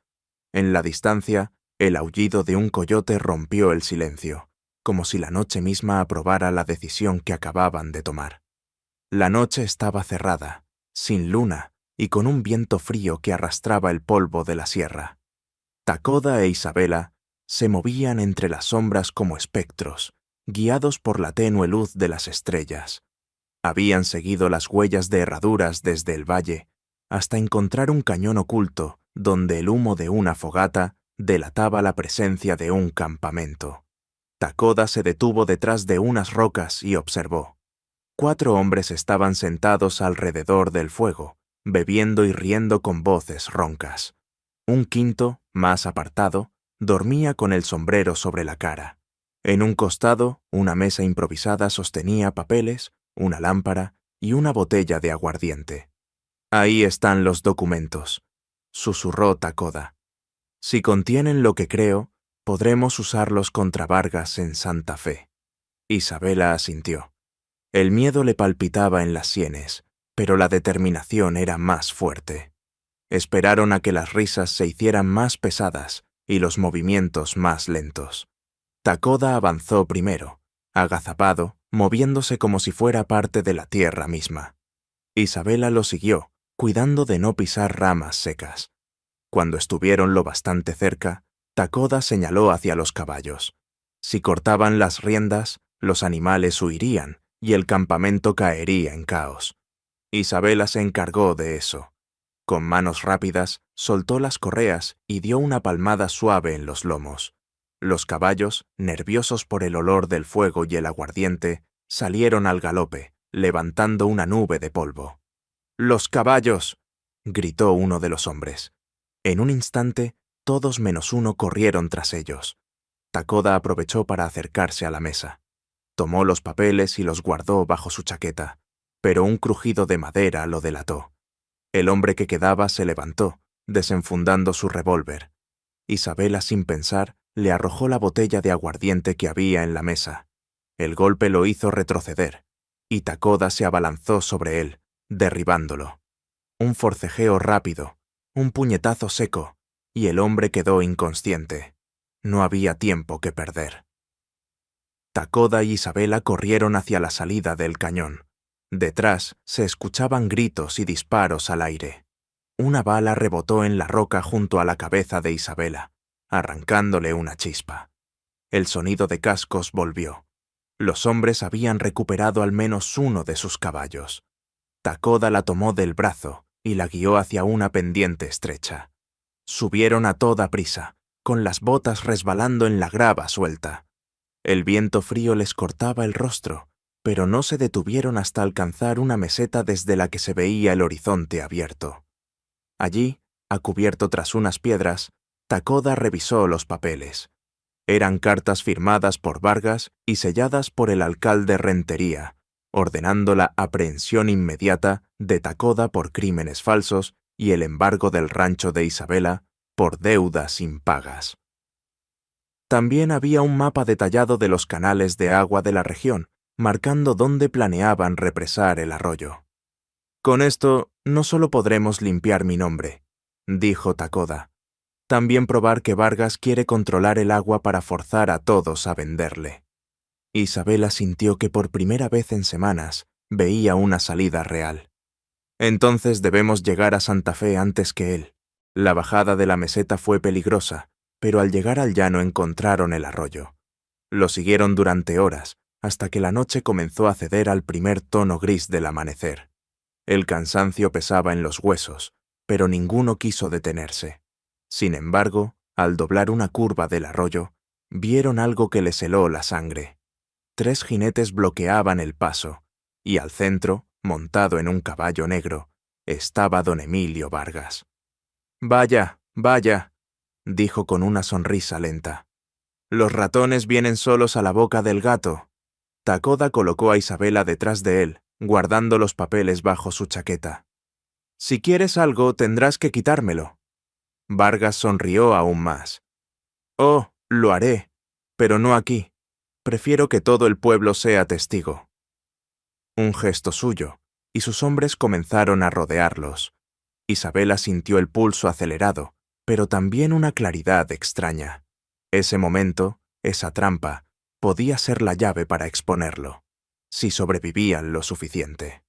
S1: En la distancia, el aullido de un coyote rompió el silencio, como si la noche misma aprobara la decisión que acababan de tomar. La noche estaba cerrada, sin luna y con un viento frío que arrastraba el polvo de la sierra. Takoda e Isabela se movían entre las sombras como espectros, guiados por la tenue luz de las estrellas. Habían seguido las huellas de herraduras desde el valle hasta encontrar un cañón oculto donde el humo de una fogata delataba la presencia de un campamento. Takoda se detuvo detrás de unas rocas y observó. 4 hombres estaban sentados alrededor del fuego, bebiendo y riendo con voces roncas. Un quinto, más apartado, dormía con el sombrero sobre la cara. En un costado, una mesa improvisada sostenía papeles, una lámpara y una botella de aguardiente. «Ahí están los documentos», susurró Takoda. «Si contienen lo que creo, podremos usarlos contra Vargas en Santa Fe». Isabela asintió. El miedo le palpitaba en las sienes, pero la determinación era más fuerte. Esperaron a que las risas se hicieran más pesadas y los movimientos más lentos. Takoda avanzó primero, agazapado, moviéndose como si fuera parte de la tierra misma. Isabela lo siguió, cuidando de no pisar ramas secas. Cuando estuvieron lo bastante cerca, Takoda señaló hacia los caballos. Si cortaban las riendas, los animales huirían y el campamento caería en caos. Isabela se encargó de eso. Con manos rápidas, soltó las correas y dio una palmada suave en los lomos. Los caballos, nerviosos por el olor del fuego y el aguardiente, salieron al galope, levantando una nube de polvo. «¡Los caballos!», gritó uno de los hombres. En un instante, todos menos uno corrieron tras ellos. Takoda aprovechó para acercarse a la mesa. Tomó los papeles y los guardó bajo su chaqueta, pero un crujido de madera lo delató. El hombre que quedaba se levantó, desenfundando su revólver. Isabela, sin pensar, le arrojó la botella de aguardiente que había en la mesa. El golpe lo hizo retroceder, y Takoda se abalanzó sobre él, derribándolo. Un forcejeo rápido, un puñetazo seco, y el hombre quedó inconsciente. No había tiempo que perder. Takoda y Isabela corrieron hacia la salida del cañón. Detrás se escuchaban gritos y disparos al aire. Una bala rebotó en la roca junto a la cabeza de Isabela, arrancándole una chispa. El sonido de cascos volvió. Los hombres habían recuperado al menos uno de sus caballos. Takoda la tomó del brazo y la guió hacia una pendiente estrecha. Subieron a toda prisa, con las botas resbalando en la grava suelta. El viento frío les cortaba el rostro, pero no se detuvieron hasta alcanzar una meseta desde la que se veía el horizonte abierto. Allí, a cubierto tras unas piedras, Takoda revisó los papeles. Eran cartas firmadas por Vargas y selladas por el alcalde Rentería, ordenando la aprehensión inmediata de Takoda por crímenes falsos y el embargo del rancho de Isabela por deudas impagas. También había un mapa detallado de los canales de agua de la región, marcando dónde planeaban represar el arroyo. «Con esto no solo podremos limpiar mi nombre», dijo Takoda, «también probar que Vargas quiere controlar el agua para forzar a todos a venderle». Isabela sintió que por primera vez en semanas veía una salida real. «Entonces debemos llegar a Santa Fe antes que él». La bajada de la meseta fue peligrosa, pero al llegar al llano encontraron el arroyo. Lo siguieron durante horas, hasta que la noche comenzó a ceder al primer tono gris del amanecer. El cansancio pesaba en los huesos, pero ninguno quiso detenerse. Sin embargo, al doblar una curva del arroyo, vieron algo que les heló la sangre. 3 jinetes bloqueaban el paso, y al centro, montado en un caballo negro, estaba don Emilio Vargas. «Vaya, vaya», dijo con una sonrisa lenta. «Los ratones vienen solos a la boca del gato». Takoda colocó a Isabela detrás de él, guardando los papeles bajo su chaqueta. «Si quieres algo, tendrás que quitármelo». Vargas sonrió aún más. «Oh, Lo haré, pero no aquí. Prefiero que todo el pueblo sea testigo. Un gesto suyo, y sus hombres comenzaron a rodearlos. Isabela sintió el pulso acelerado, pero también una claridad extraña. Ese momento, esa trampa, podía ser la llave para exponerlo, si sobrevivían lo suficiente.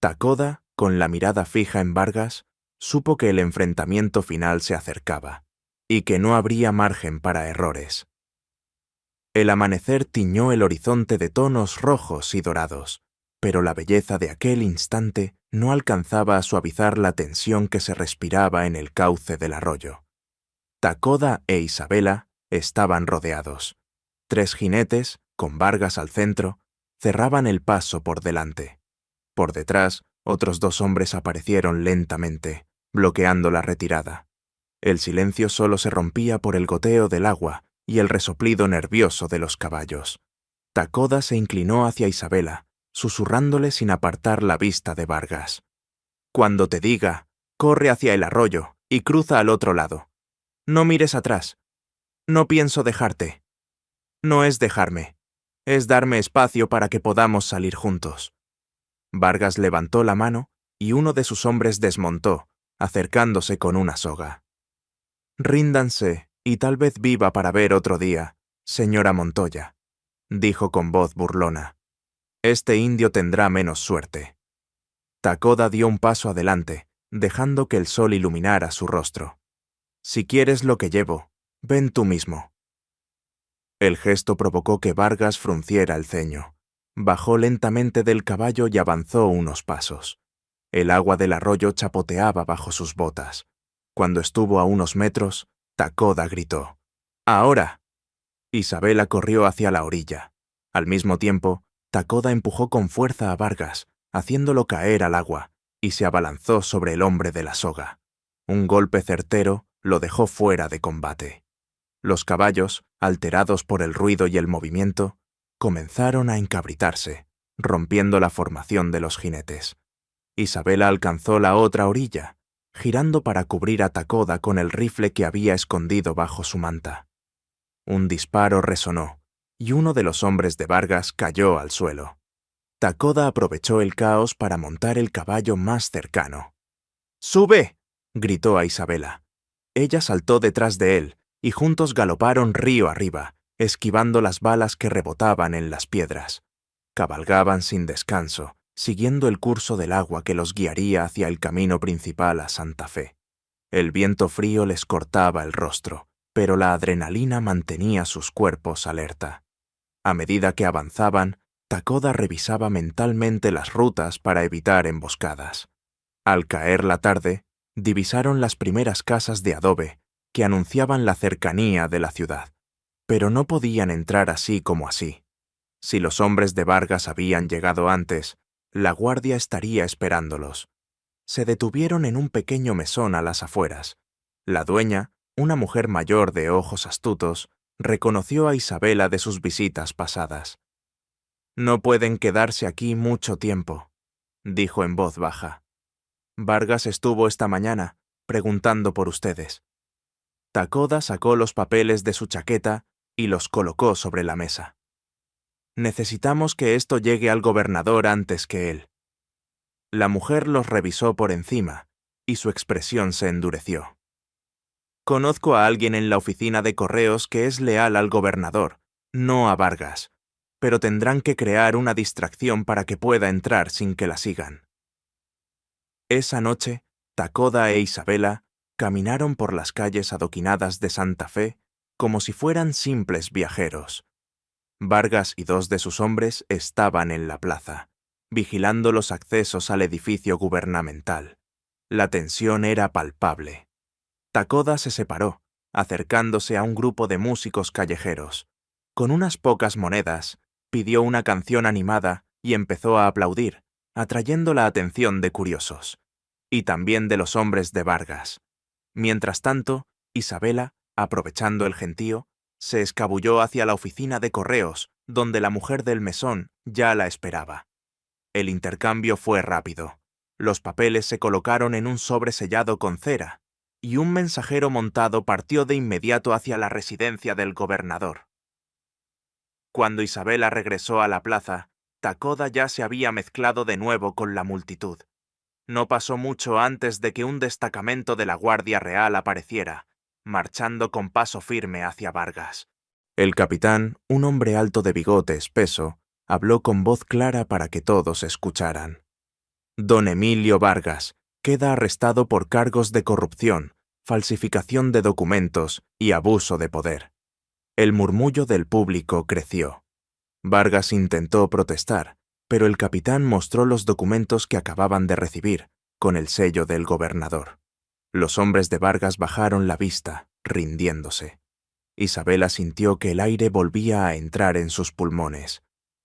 S1: Takoda, con la mirada fija en Vargas, supo que el enfrentamiento final se acercaba, y que no habría margen para errores. El amanecer tiñó el horizonte de tonos rojos y dorados, pero la belleza de aquel instante no alcanzaba a suavizar la tensión que se respiraba en el cauce del arroyo. Takoda e Isabela estaban rodeados. 3 jinetes, con Vargas al centro, cerraban el paso por delante. Por detrás, otros 2 hombres aparecieron lentamente, bloqueando la retirada. El silencio solo se rompía por el goteo del agua y el resoplido nervioso de los caballos. Takoda se inclinó hacia Isabela, susurrándole sin apartar la vista de Vargas. «Cuando te diga, corre hacia el arroyo y cruza al otro lado. No mires atrás. No pienso dejarte. No es dejarme, es darme espacio para que podamos salir juntos». Vargas levantó la mano y uno de sus hombres desmontó, acercándose con una soga. «Ríndanse, y tal vez viva para ver otro día, señora Montoya», dijo con voz burlona. «Este indio tendrá menos suerte». Takoda dio un paso adelante, dejando que el sol iluminara su rostro. «Si quieres lo que llevo, ven tú mismo». El gesto provocó que Vargas frunciera el ceño. Bajó lentamente del caballo y avanzó unos pasos. El agua del arroyo chapoteaba bajo sus botas. Cuando estuvo a unos metros, Takoda gritó: «¡Ahora!». Isabela corrió hacia la orilla. Al mismo tiempo, Takoda empujó con fuerza a Vargas, haciéndolo caer al agua, y se abalanzó sobre el hombre de la soga. Un golpe certero lo dejó fuera de combate. Los caballos, alterados por el ruido y el movimiento, comenzaron a encabritarse, rompiendo la formación de los jinetes. Isabela alcanzó la otra orilla, girando para cubrir a Takoda con el rifle que había escondido bajo su manta. Un disparo resonó, y uno de los hombres de Vargas cayó al suelo. Takoda aprovechó el caos para montar el caballo más cercano. «¡Sube!», gritó a Isabela. Ella saltó detrás de él, y juntos galoparon río arriba, esquivando las balas que rebotaban en las piedras. Cabalgaban sin descanso, siguiendo el curso del agua que los guiaría hacia el camino principal a Santa Fe. El viento frío les cortaba el rostro, pero la adrenalina mantenía sus cuerpos alerta. A medida que avanzaban, Takoda revisaba mentalmente las rutas para evitar emboscadas. Al caer la tarde, divisaron las primeras casas de adobe que anunciaban la cercanía de la ciudad, pero no podían entrar así como así. Si los hombres de Vargas habían llegado antes, la guardia estaría esperándolos. Se detuvieron en un pequeño mesón a las afueras. La dueña, una mujer mayor de ojos astutos, reconoció a Isabela de sus visitas pasadas. «No pueden quedarse aquí mucho tiempo», dijo en voz baja. «Vargas estuvo esta mañana, preguntando por ustedes». Takoda sacó los papeles de su chaqueta y los colocó sobre la mesa. «Necesitamos que esto llegue al gobernador antes que él». La mujer los revisó por encima, y su expresión se endureció. «Conozco a alguien en la oficina de correos que es leal al gobernador, no a Vargas, pero tendrán que crear una distracción para que pueda entrar sin que la sigan». Esa noche, Takoda e Isabela caminaron por las calles adoquinadas de Santa Fe como si fueran simples viajeros. Vargas y 2 de sus hombres estaban en la plaza, vigilando los accesos al edificio gubernamental. La tensión era palpable. Takoda se separó, acercándose a un grupo de músicos callejeros. Con unas pocas monedas, pidió una canción animada y empezó a aplaudir, atrayendo la atención de curiosos, y también de los hombres de Vargas. Mientras tanto, Isabela, aprovechando el gentío, se escabulló hacia la oficina de correos, donde la mujer del mesón ya la esperaba. El intercambio fue rápido. Los papeles se colocaron en un sobre sellado con cera. y un mensajero montado partió de inmediato hacia la residencia del gobernador. Cuando Isabela regresó a la plaza, Takoda ya se había mezclado de nuevo con la multitud. No pasó mucho antes de que un destacamento de la Guardia Real apareciera, marchando con paso firme hacia Vargas. El capitán, un hombre alto de bigote espeso, habló con voz clara para que todos escucharan. Don Emilio Vargas queda arrestado por cargos de corrupción, falsificación de documentos y abuso de poder. El murmullo del público creció. Vargas intentó protestar, pero el capitán mostró los documentos que acababan de recibir, con el sello del gobernador. Los hombres de Vargas bajaron la vista, rindiéndose. Isabela sintió que el aire volvía a entrar en sus pulmones.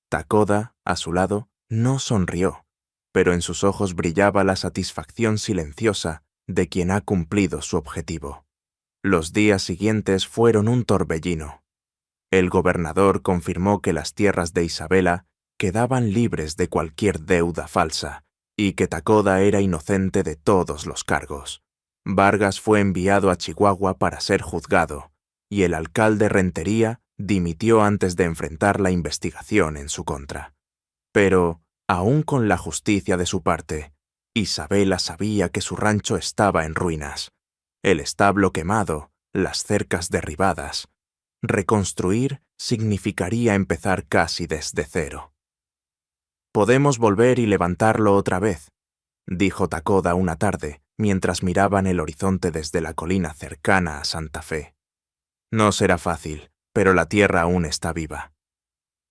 S1: Takoda, a su lado, no sonrió, pero en sus ojos brillaba la satisfacción silenciosa de quien ha cumplido su objetivo. Los días siguientes fueron un torbellino. El gobernador confirmó que las tierras de Isabela quedaban libres de cualquier deuda falsa y que Takoda era inocente de todos los cargos. Vargas fue enviado a Chihuahua para ser juzgado, y el alcalde Rentería dimitió antes de enfrentar la investigación en su contra. Pero, aún con la justicia de su parte, Isabela sabía que su rancho estaba en ruinas, el establo quemado, las cercas derribadas. Reconstruir significaría empezar casi desde cero. «Podemos volver y levantarlo otra vez», dijo Takoda una tarde, mientras miraban el horizonte desde la colina cercana a Santa Fe. «No será fácil, pero la tierra aún está viva».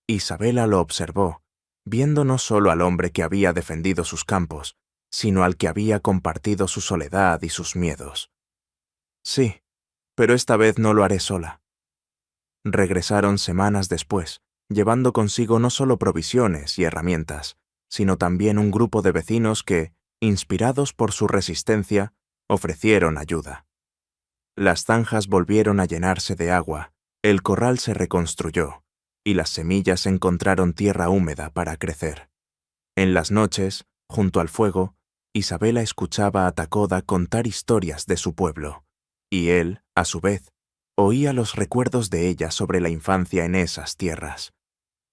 S1: Isabela lo observó, viendo no solo al hombre que había defendido sus campos, sino al que había compartido su soledad y sus miedos. «Sí, pero esta vez no lo haré sola». Regresaron semanas después, llevando consigo no solo provisiones y herramientas, sino también un grupo de vecinos que, inspirados por su resistencia, ofrecieron ayuda. Las zanjas volvieron a llenarse de agua, el corral se reconstruyó, y las semillas encontraron tierra húmeda para crecer. En las noches, junto al fuego, Isabela escuchaba a Takoda contar historias de su pueblo, y él, a su vez, oía los recuerdos de ella sobre la infancia en esas tierras.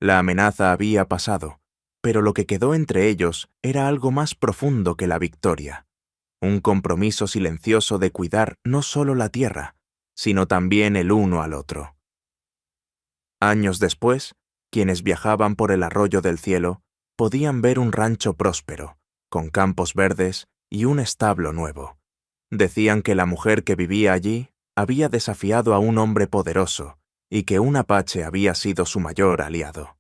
S1: La amenaza había pasado, pero lo que quedó entre ellos era algo más profundo que la victoria, un compromiso silencioso de cuidar no solo la tierra, sino también el uno al otro. Años después, quienes viajaban por el arroyo del cielo podían ver un rancho próspero, con campos verdes y un establo nuevo. Decían que la mujer que vivía allí había desafiado a un hombre poderoso y que un apache había sido su mayor aliado.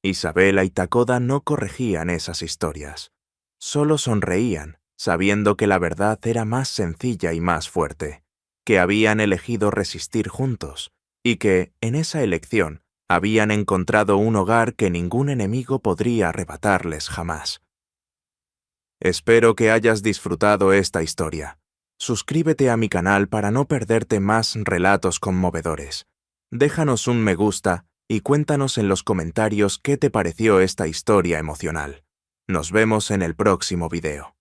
S1: Isabela y Takoda no corregían esas historias, solo sonreían, sabiendo que la verdad era más sencilla y más fuerte, que habían elegido resistir juntos y que, en esa elección, habían encontrado un hogar que ningún enemigo podría arrebatarles jamás. Espero que hayas disfrutado esta historia. Suscríbete a mi canal para no perderte más relatos conmovedores. Déjanos un me gusta y cuéntanos en los comentarios qué te pareció esta historia emocional. Nos vemos en el próximo video.